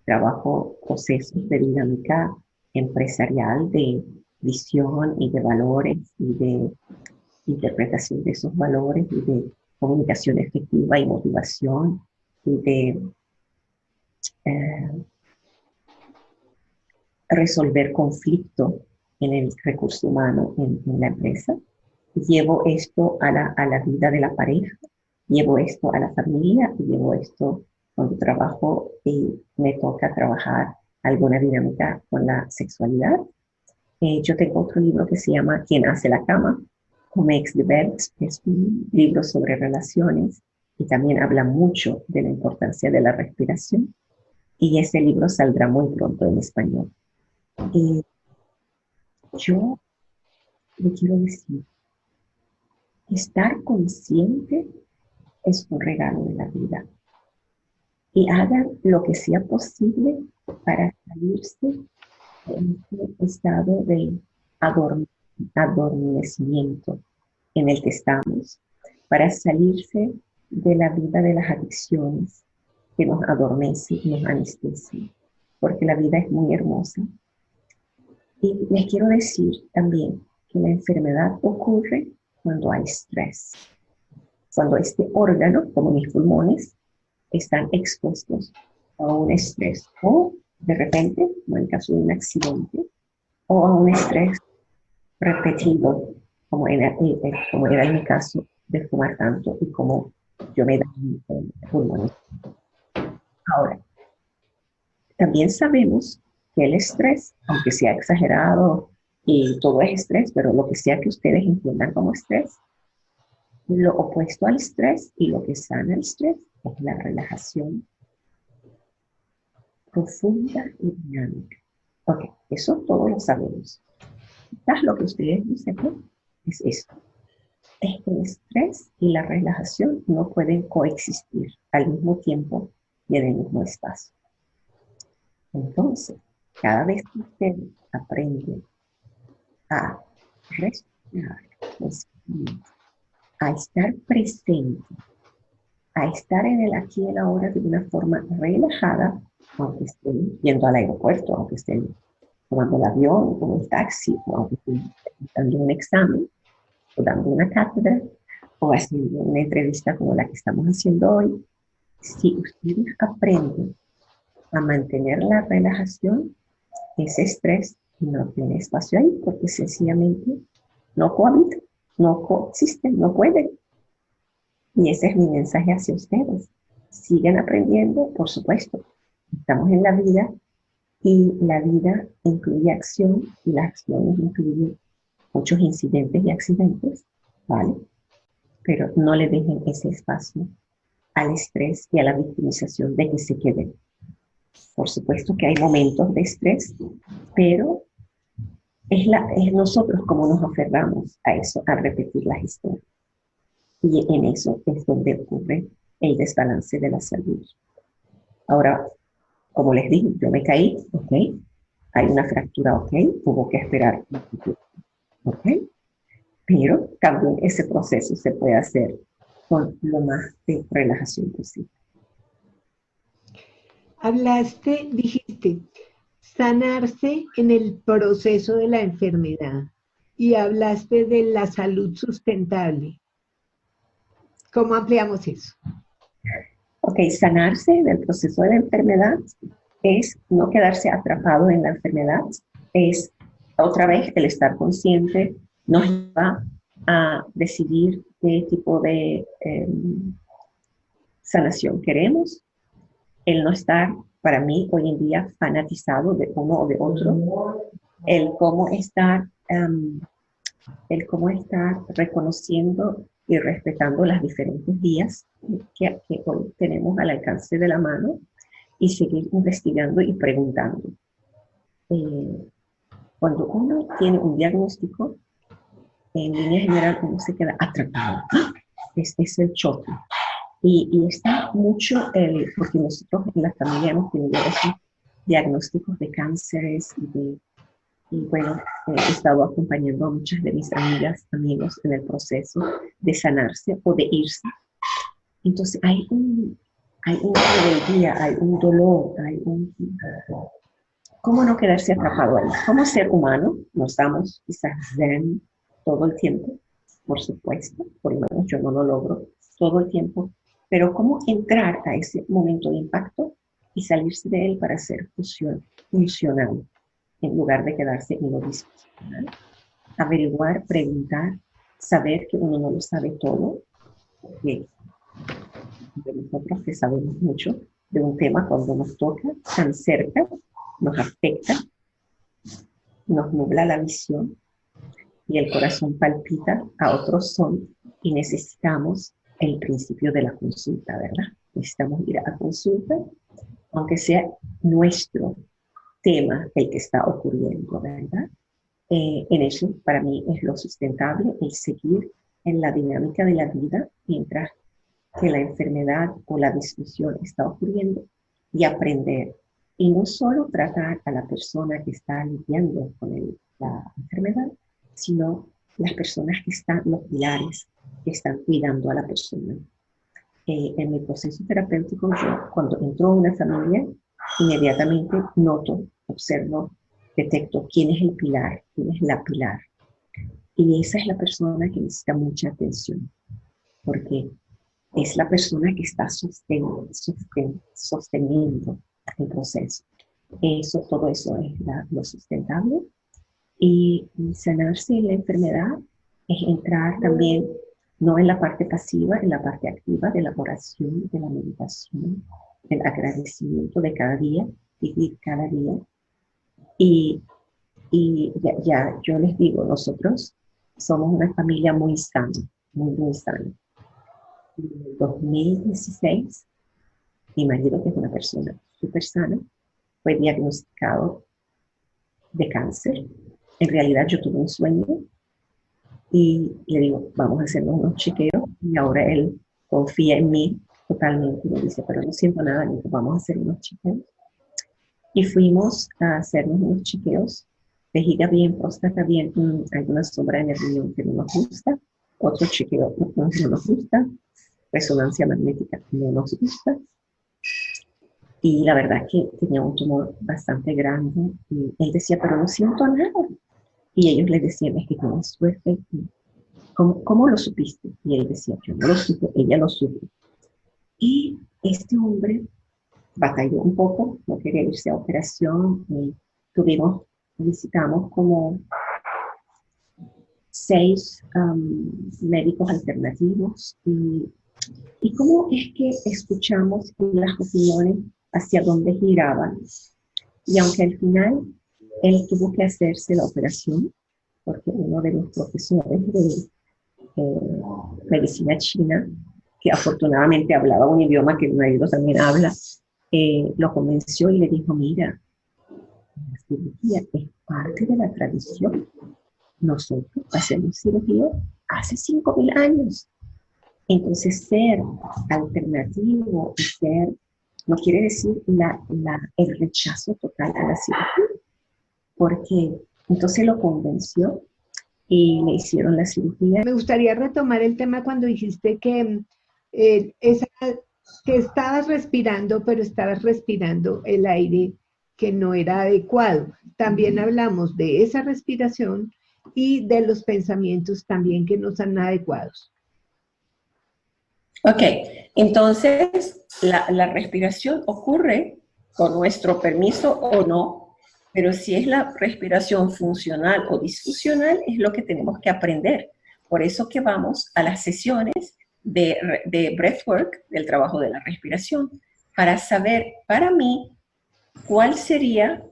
[SPEAKER 2] Trabajo procesos de dinámica empresarial, de visión y de valores y de interpretación de esos valores y de comunicación efectiva y motivación y de eh, resolver conflicto en el recurso humano en la empresa. Llevo esto a la vida de la pareja, llevo esto a la familia y llevo esto cuando trabajo y me toca trabajar alguna dinámica con la sexualidad. Yo tengo otro libro que se llama ¿Quién hace la cama? Who Makes the Bed? Es un libro sobre relaciones y también habla mucho de la importancia de la respiración. Y ese libro saldrá muy pronto en español. Yo le quiero decir, estar consciente es un regalo de la vida. Y hagan lo que sea posible para salirse de este estado de adormecimiento en el que estamos, para salirse de la vida de las adicciones que nos adormece y nos anestesia, porque la vida es muy hermosa. Y les quiero decir también que la enfermedad ocurre cuando hay estrés, cuando este órgano, como mis pulmones, están expuestos a un estrés o de repente, como en el caso de un accidente, o a un estrés repetido, como era en mi caso de fumar tanto y como yo me dañé el pulmón. Ahora, también sabemos que el estrés, aunque sea exagerado y todo es estrés, pero lo que sea que ustedes entiendan como estrés, lo opuesto al estrés y lo que sana el estrés es la relajación profunda y dinámica. Ok, eso todos lo sabemos. Quizás lo que ustedes no sepan es esto. Es que el estrés y la relajación no pueden coexistir al mismo tiempo y en el mismo espacio. Entonces, cada vez que ustedes aprenden a respirar, a estar presente, a estar en el aquí y el ahora de una forma relajada, aunque estén yendo al aeropuerto, aunque estén tomando el avión o el taxi, o aunque estén dando un examen, o dando una cátedra, o haciendo una entrevista como la que estamos haciendo hoy. Si ustedes aprenden a mantener la relajación, ese estrés no tiene espacio ahí, porque sencillamente no cohabitan, no coexisten, no pueden. Y ese es mi mensaje hacia ustedes. Sigan aprendiendo, por supuesto. Estamos en la vida y la vida incluye acción y la acción incluye muchos incidentes y accidentes, ¿vale? Pero no le dejen ese espacio al estrés y a la victimización de que se queden. Por supuesto que hay momentos de estrés, pero es nosotros como nos aferramos a eso, a repetir las historias. Y en eso es donde ocurre el desbalance de la salud. Ahora, como les dije, yo me caí, ¿ok? Hay una fractura, ¿ok? Hubo que esperar un poquito, ¿ok? Pero también ese proceso se puede hacer con lo más de relajación posible.
[SPEAKER 1] Dijiste, sanarse en el proceso de la enfermedad y hablaste de la salud sustentable. ¿Cómo ampliamos eso?
[SPEAKER 2] Ok, sanarse del proceso de la enfermedad es no quedarse atrapado en la enfermedad, es otra vez el estar consciente, nos lleva a decidir qué tipo de sanación queremos, el no estar para mí hoy en día fanatizado de uno o de otro, el cómo estar, reconociendo y respetando las diferentes vías que hoy tenemos al alcance de la mano y seguir investigando y preguntando. Cuando uno tiene un diagnóstico, en línea general uno se queda atrapado. Es el choque. Y está mucho, porque nosotros en la familia hemos tenido esos diagnósticos de cánceres y bueno, he estado acompañando a muchas de mis amigas, amigos en el proceso de sanarse o de irse. Entonces hay una rebeldía, hay un dolor, ¿cómo no quedarse atrapado ahí? Como ser humano, no estamos quizás zen todo el tiempo, por supuesto, por lo menos yo no lo logro todo el tiempo, pero cómo entrar a ese momento de impacto y salirse de él para ser funcional, en lugar de quedarse en lo disfuncional. Averiguar, preguntar, saber que uno no lo sabe todo, porque de nosotros que sabemos mucho de un tema cuando nos toca tan cerca, nos afecta, nos nubla la visión y el corazón palpita, a otros son y necesitamos el principio de la consulta, ¿verdad? Necesitamos ir a consulta, aunque sea nuestro tema el que está ocurriendo, ¿verdad? En eso, para mí, es lo sustentable, el seguir en la dinámica de la vida mientras que la enfermedad o la disfunción está ocurriendo y aprender. Y no solo tratar a la persona que está lidiando con la enfermedad, sino las personas que están, los pilares que están cuidando a la persona. En mi proceso terapéutico, yo cuando entro a una familia, inmediatamente noto, observo, detecto quién es el pilar, quién es la pilar. Y esa es la persona que necesita mucha atención, porque es la persona que está sosteniendo el proceso. Todo eso es lo sustentable. Y sanarse en la enfermedad es entrar también, no en la parte pasiva, en la parte activa de la oración, de la meditación, del agradecimiento de cada día, vivir cada día. Y yo les digo, nosotros somos una familia muy sana, muy sana. En 2016, mi marido, que es una persona súper sana, fue diagnosticado de cáncer. En realidad yo tuve un sueño y le digo, vamos a hacernos unos chequeos, y ahora él confía en mí totalmente y me dice, pero no siento nada, le digo, vamos a hacer unos chequeos. Y fuimos a hacernos unos chequeos, vejiga bien, próstata bien, alguna sombra en el riñón que no nos gusta, otro chequeo no nos gusta, resonancia magnética no nos gusta. Y la verdad que tenía un tumor bastante grande y él decía, pero no siento nada. Y ellos le decían, es que tienes suerte. ¿Cómo lo supiste? Y él decía, yo no lo supe, ella lo supo. Y este hombre batalló un poco, no quería irse a operación y visitamos como 6 médicos alternativos y cómo es que escuchamos las opiniones hacia dónde giraban. Y aunque al final él tuvo que hacerse la operación, porque uno de los profesores de medicina china, que afortunadamente hablaba un idioma que mi marido también habla, lo convenció y le dijo, mira, la cirugía es parte de la tradición. Nosotros hacemos cirugía hace 5.000 años. Entonces ser alternativo y ser, no quiere decir el rechazo total a la cirugía, porque entonces lo convenció y le hicieron la cirugía.
[SPEAKER 1] Me gustaría retomar el tema cuando dijiste que que estabas respirando, pero estabas respirando el aire que no era adecuado. También hablamos de esa respiración y de los pensamientos también que no son adecuados.
[SPEAKER 2] Ok, entonces la respiración ocurre con nuestro permiso o no, pero si es la respiración funcional o disfuncional es lo que tenemos que aprender. Por eso que vamos a las sesiones de breathwork, del trabajo de la respiración, para saber, para mí, ¿cuál sería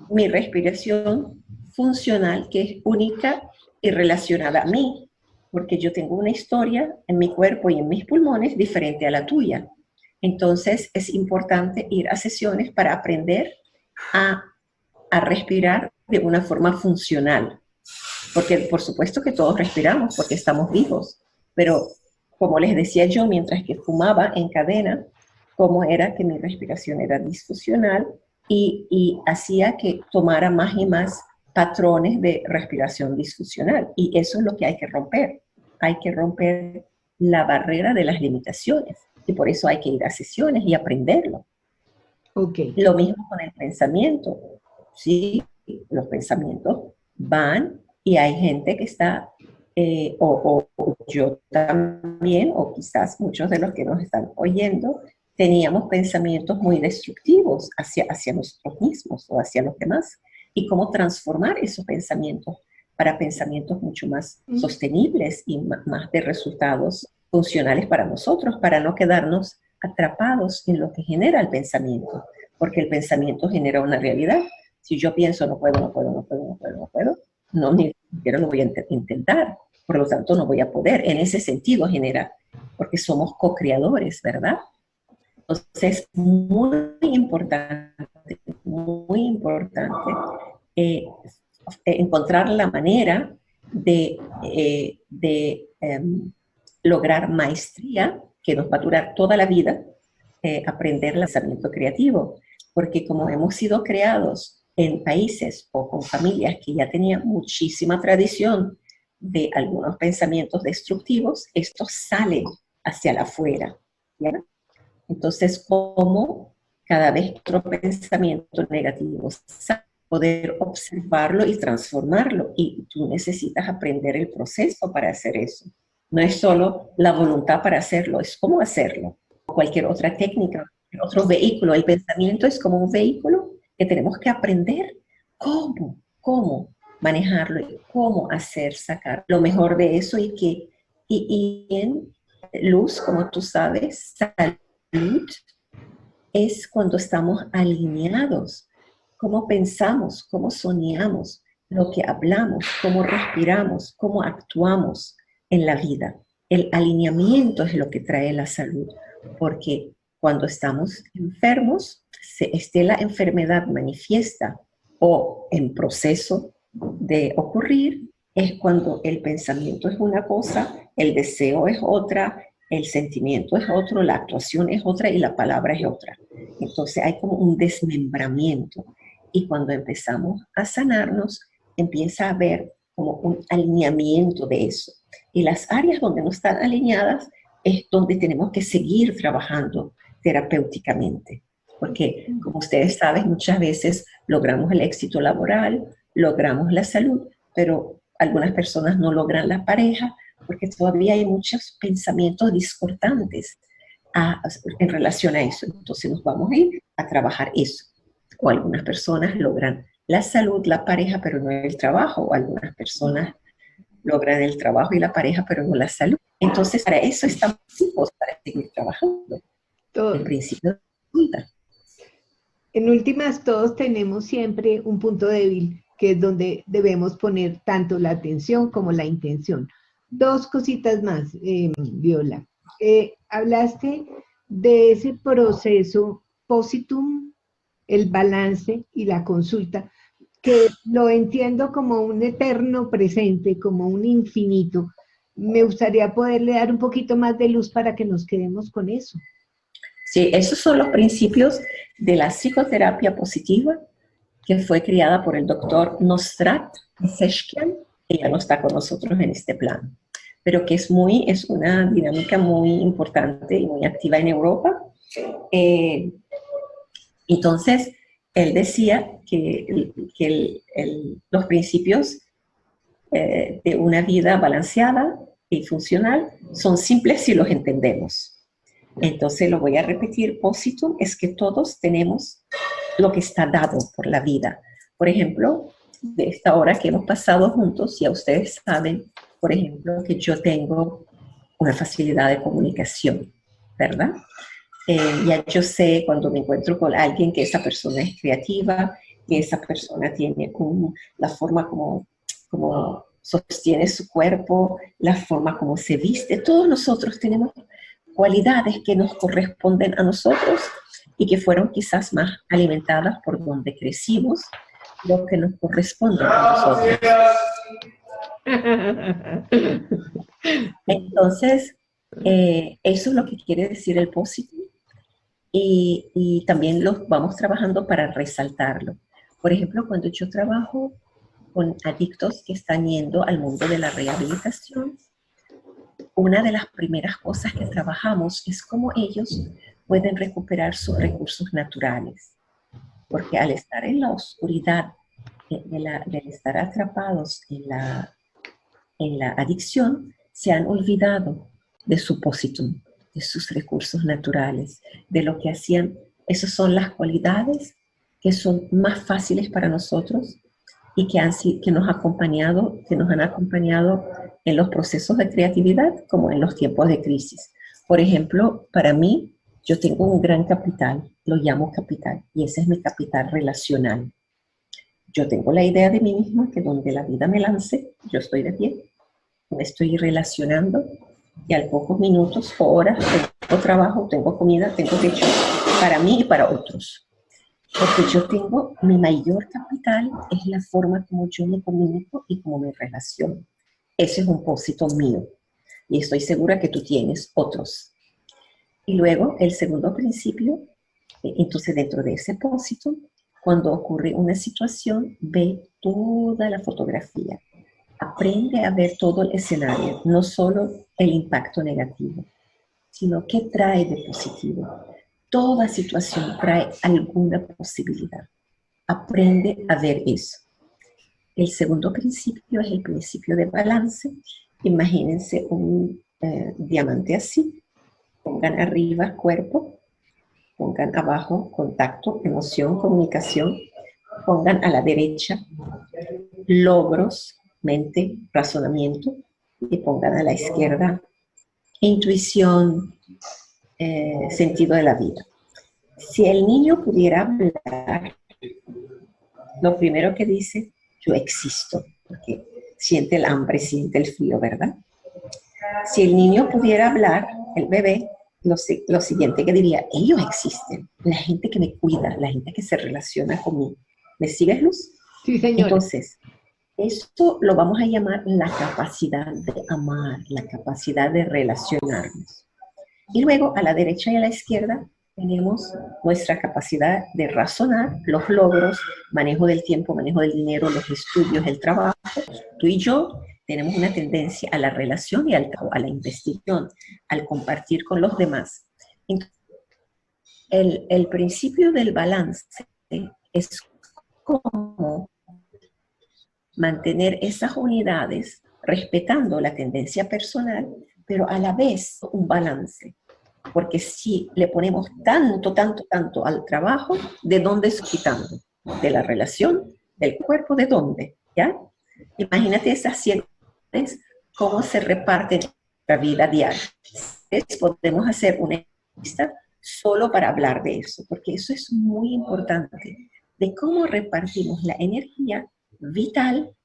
[SPEAKER 2] mi respiración funcional que es única y relacionada a mí? Porque yo tengo una historia en mi cuerpo y en mis pulmones diferente a la tuya. Entonces es importante ir a sesiones para aprender a respirar de una forma funcional. Porque por supuesto que todos respiramos porque estamos vivos, pero como les decía yo, mientras que fumaba en cadena, cómo era que mi respiración era disfuncional y hacía que tomara más y más patrones de respiración disfuncional. Y eso es lo que hay que romper. Hay que romper la barrera de las limitaciones. Y por eso hay que ir a sesiones y aprenderlo.
[SPEAKER 1] Ok.
[SPEAKER 2] Lo mismo con el pensamiento. Sí, los pensamientos van y hay gente que está, o yo también, o quizás muchos de los que nos están oyendo, teníamos pensamientos muy destructivos hacia nosotros mismos o hacia los demás. Y cómo transformar esos pensamientos para pensamientos mucho más sostenibles y más de resultados funcionales para nosotros, para no quedarnos atrapados en lo que genera el pensamiento, porque el pensamiento genera una realidad. Si yo pienso no puedo, ni siquiera lo voy a intentar, por lo tanto no voy a poder. En ese sentido genera, porque somos co-creadores, ¿verdad? Entonces, muy importante encontrar la manera de lograr maestría, que nos va a durar toda la vida, aprender el pensamiento creativo, porque como hemos sido creados en países o con familias que ya tenían muchísima tradición de algunos pensamientos destructivos, estos salen hacia la afuera, ¿ya? Entonces, ¿cómo cada vez que otro pensamiento negativo sale, poder observarlo y transformarlo? Y tú necesitas aprender el proceso para hacer eso. No es solo la voluntad para hacerlo, es cómo hacerlo. Cualquier otra técnica, otro vehículo. El pensamiento es como un vehículo que tenemos que aprender cómo manejarlo y cómo hacer, sacar lo mejor de eso y en luz, como tú sabes, salud es cuando estamos alineados, cómo pensamos, cómo soñamos, lo que hablamos, cómo respiramos, cómo actuamos en la vida. El alineamiento es lo que trae la salud, porque cuando estamos enfermos, esté la enfermedad manifiesta o en proceso de ocurrir, es cuando el pensamiento es una cosa, el deseo es otra, el sentimiento es otro, la actuación es otra y la palabra es otra. Entonces hay como un desmembramiento. Y cuando empezamos a sanarnos, empieza a haber como un alineamiento de eso. Y las áreas donde no están alineadas es donde tenemos que seguir trabajando terapéuticamente. Porque, como ustedes saben, muchas veces logramos el éxito laboral, logramos la salud, pero algunas personas no logran la pareja porque todavía hay muchos pensamientos discordantes en relación a eso. Entonces nos vamos a ir a trabajar eso. O algunas personas logran la salud, la pareja, pero no el trabajo. O algunas personas logran el trabajo y la pareja, pero no la salud. Entonces, para eso estamos vivos, para seguir trabajando. El principio de la vida.
[SPEAKER 1] En últimas, todos tenemos siempre un punto débil, que es donde debemos poner tanto la atención como la intención. Dos cositas más, Viola. Hablaste de ese proceso Positum, el balance y la consulta, que lo entiendo como un eterno presente, como un infinito. Me gustaría poderle dar un poquito más de luz para que nos quedemos con eso.
[SPEAKER 2] Sí, esos son los principios de la psicoterapia positiva que fue creada por el doctor Nostrat Seshkian, que ya no está con nosotros en este plan, pero que es una dinámica muy importante y muy activa en Europa. Entonces, él decía que los principios de una vida balanceada y funcional son simples si los entendemos. Entonces lo voy a repetir. Positum es que todos tenemos lo que está dado por la vida. Por ejemplo, de esta hora que hemos pasado juntos, ya ustedes saben, por ejemplo, que yo tengo una facilidad de comunicación, ¿verdad? Ya yo sé cuando me encuentro con alguien que esa persona es creativa, que esa persona tiene la forma como sostiene su cuerpo, la forma como se viste. Todos nosotros tenemos cualidades que nos corresponden a nosotros y que fueron quizás más alimentadas por donde crecimos, lo que nos corresponde a nosotros. Entonces, eso es lo que quiere decir el positivo y también lo vamos trabajando para resaltarlo. Por ejemplo, cuando yo trabajo con adictos que están yendo al mundo de la rehabilitación, una de las primeras cosas que trabajamos es cómo ellos pueden recuperar sus recursos naturales. Porque al estar en la oscuridad, del estar atrapados en la adicción, se han olvidado de su positum, de sus recursos naturales, de lo que hacían. Esas son las cualidades que son más fáciles para nosotros y que nos han acompañado en los procesos de creatividad como en los tiempos de crisis. Por ejemplo, para mí, yo tengo un gran capital, lo llamo capital, y ese es mi capital relacional. Yo tengo la idea de mí misma que donde la vida me lance, yo estoy de pie, me estoy relacionando y al pocos minutos o horas tengo trabajo, tengo comida, tengo techo para mí y para otros. Porque yo tengo, mi mayor capital es la forma como yo me comunico y cómo me relaciono. Ese es un propósito mío y estoy segura que tú tienes otros. Y luego el segundo principio, entonces dentro de ese propósito, cuando ocurre una situación, ve toda la fotografía. Aprende a ver todo el escenario, no solo el impacto negativo, sino qué trae de positivo. Toda situación trae alguna posibilidad. Aprende a ver eso. El segundo principio es el principio de balance. Imagínense un diamante así. Pongan arriba cuerpo, pongan abajo contacto, emoción, comunicación. Pongan a la derecha logros, mente, razonamiento. Y pongan a la izquierda intuición, sentido de la vida. Si el niño pudiera hablar, lo primero que dice, yo existo, porque siente el hambre, siente el frío, ¿verdad? Si el niño pudiera hablar, el bebé, lo siguiente que diría, ellos existen, la gente que me cuida, la gente que se relaciona conmigo. ¿Me sigues, Luz?
[SPEAKER 1] Sí, señora.
[SPEAKER 2] Entonces, esto lo vamos a llamar la capacidad de amar, la capacidad de relacionarnos. Y luego, a la derecha y a la izquierda, tenemos nuestra capacidad de razonar, los logros, manejo del tiempo, manejo del dinero, los estudios, el trabajo. Tú y yo tenemos una tendencia a la relación y a la investigación, al compartir con los demás. Entonces, el principio del balance es cómo mantener esas unidades respetando la tendencia personal, pero a la vez un balance. Porque si le ponemos tanto al trabajo, ¿de dónde está quitando? De la relación, del cuerpo, ¿de dónde? ¿Ya? Imagínate esas siete, cómo se reparten la vida diaria. Podemos hacer una lista solo para hablar de eso, porque eso es muy importante, de cómo repartimos la energía vital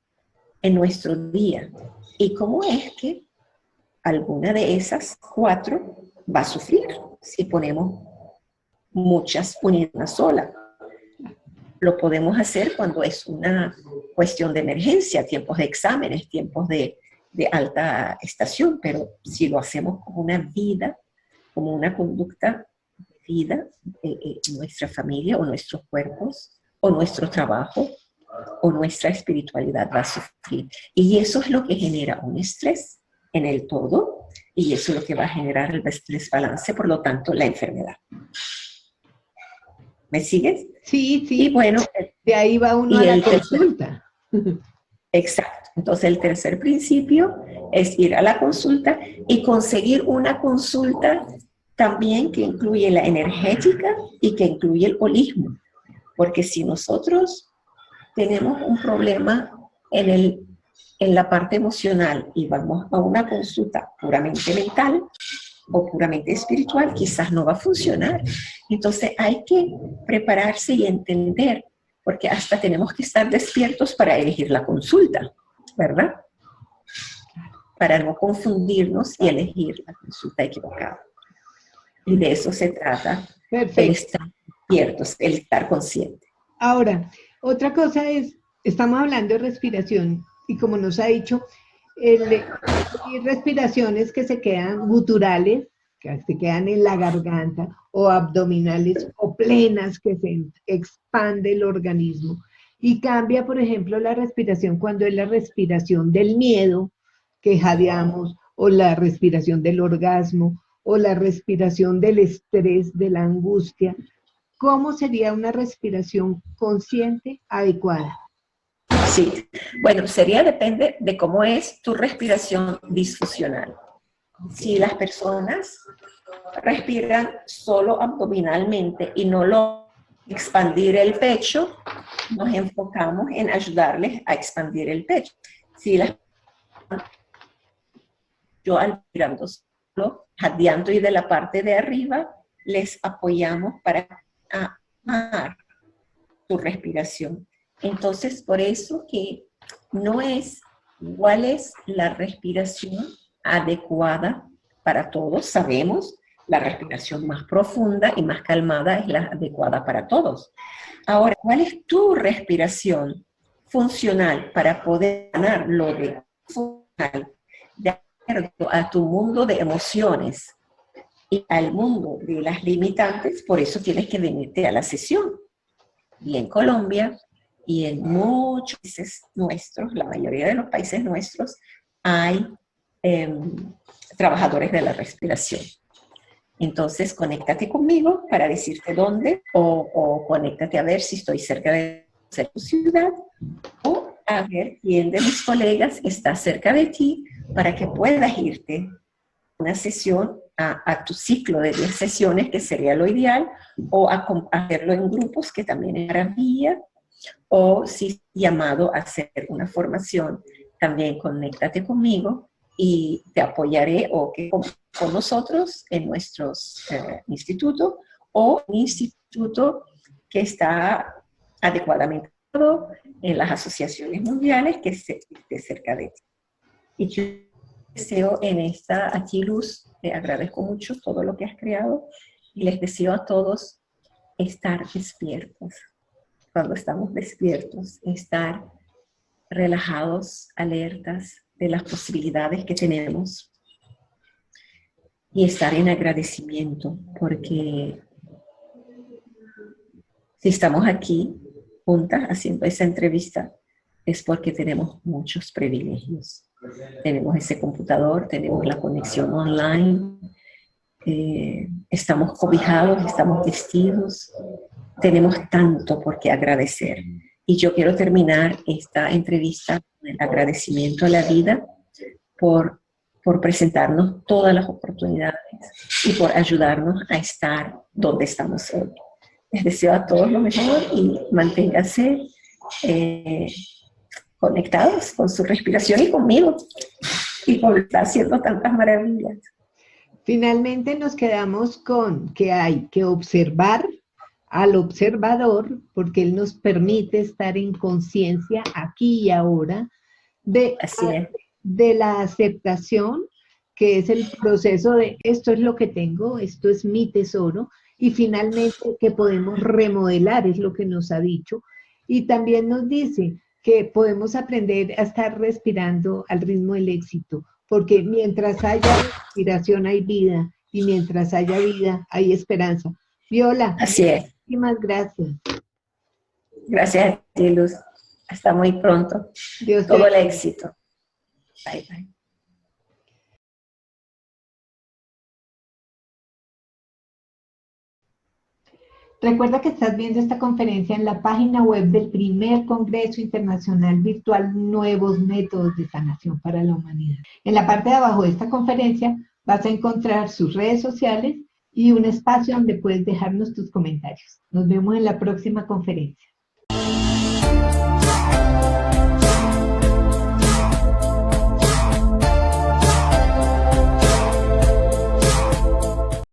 [SPEAKER 2] en nuestro día y cómo es que alguna de esas cuatro va a sufrir si ponemos muchas en una sola. Lo podemos hacer cuando es una cuestión de emergencia, tiempos de exámenes, tiempos de alta estación, pero si lo hacemos como una vida, como una conducta de vida, nuestra familia o nuestros cuerpos o nuestro trabajo o nuestra espiritualidad va a sufrir. Y eso es lo que genera un estrés en el todo, y eso es lo que va a generar el desbalance, por lo tanto, la enfermedad. ¿Me sigues?
[SPEAKER 1] Sí, sí.
[SPEAKER 2] Y bueno,
[SPEAKER 1] de ahí va uno a la consulta.
[SPEAKER 2] Exacto. Entonces, el tercer principio es ir a la consulta y conseguir una consulta también que incluye la energética y que incluye el holismo. Porque si nosotros tenemos un problema en la parte emocional y vamos a una consulta puramente mental, o puramente espiritual, quizás no va a funcionar. Entonces hay que prepararse y entender, porque hasta tenemos que estar despiertos para elegir la consulta, ¿verdad? Para no confundirnos y elegir la consulta equivocada. Y de eso se trata, el
[SPEAKER 1] Perfecto.
[SPEAKER 2] estar despiertos, el estar consciente.
[SPEAKER 1] Ahora, otra cosa es, estamos hablando de respiración y como nos ha dicho, hay respiraciones que se quedan guturales, que se quedan en la garganta, o abdominales, o plenas, que se expande el organismo. Y cambia, por ejemplo, la respiración cuando es la respiración del miedo, que jadeamos, o la respiración del orgasmo, o la respiración del estrés, de la angustia. ¿Cómo sería una respiración consciente adecuada?
[SPEAKER 2] Sí, bueno, depende de cómo es tu respiración disfuncional. Si las personas respiran solo abdominalmente y no lo expandir el pecho, nos enfocamos en ayudarles a expandir el pecho. Si las yo respirando solo, jadeando y de la parte de arriba, les apoyamos para amar su respiración. Entonces, por eso que no es cuál es la respiración adecuada para todos. Sabemos, la respiración más profunda y más calmada es la adecuada para todos. Ahora, ¿cuál es tu respiración funcional para poder ganar lo de funcional de acuerdo a tu mundo de emociones y al mundo de las limitantes? Por eso tienes que venirte a la sesión. Y en Colombia y en muchos países nuestros, la mayoría de los países nuestros, hay trabajadores de la respiración. Entonces, conéctate conmigo para decirte dónde o conéctate a ver si estoy cerca de tu ciudad o a ver quién de mis colegas está cerca de ti para que puedas irte a una sesión, a tu ciclo de 10 sesiones, que sería lo ideal, o a hacerlo en grupos, que también es maravilla, o si llamado a hacer una formación, también conéctate conmigo y te apoyaré o que con nosotros en nuestros institutos o un instituto que está adecuadamente en las asociaciones mundiales que esté cerca de ti. Y yo deseo en esta aquí, Luz, te agradezco mucho todo lo que has creado y les deseo a todos estar despiertos. Cuando estamos despiertos, estar relajados, alertas de las posibilidades que tenemos y estar en agradecimiento, porque si estamos aquí juntas haciendo esa entrevista es porque tenemos muchos privilegios. Tenemos ese computador, tenemos la conexión online, estamos cobijados, estamos vestidos, tenemos tanto por qué agradecer. Y yo quiero terminar esta entrevista con el agradecimiento a la vida por presentarnos todas las oportunidades y por ayudarnos a estar donde estamos hoy. Les deseo a todos lo mejor y manténganse conectados con su respiración y conmigo y por estar haciendo tantas maravillas.
[SPEAKER 1] Finalmente nos quedamos con que hay que observar al observador, porque él nos permite estar en conciencia aquí y ahora de la aceptación, que es el proceso de esto es lo que tengo, esto es mi tesoro, y finalmente que podemos remodelar, es lo que nos ha dicho, y también nos dice que podemos aprender a estar respirando al ritmo del éxito, porque mientras haya respiración hay vida, y mientras haya vida hay esperanza. Viola,
[SPEAKER 2] así es.
[SPEAKER 1] Muchísimas gracias.
[SPEAKER 2] Gracias a ti, Luz. Hasta muy pronto.
[SPEAKER 1] Dios
[SPEAKER 2] todo el éxito. Bye, bye.
[SPEAKER 1] Recuerda que estás viendo esta conferencia en la página web del primer Congreso Internacional Virtual Nuevos Métodos de Sanación para la Humanidad. En la parte de abajo de esta conferencia vas a encontrar sus redes sociales y un espacio donde puedes dejarnos tus comentarios. Nos vemos en la próxima conferencia.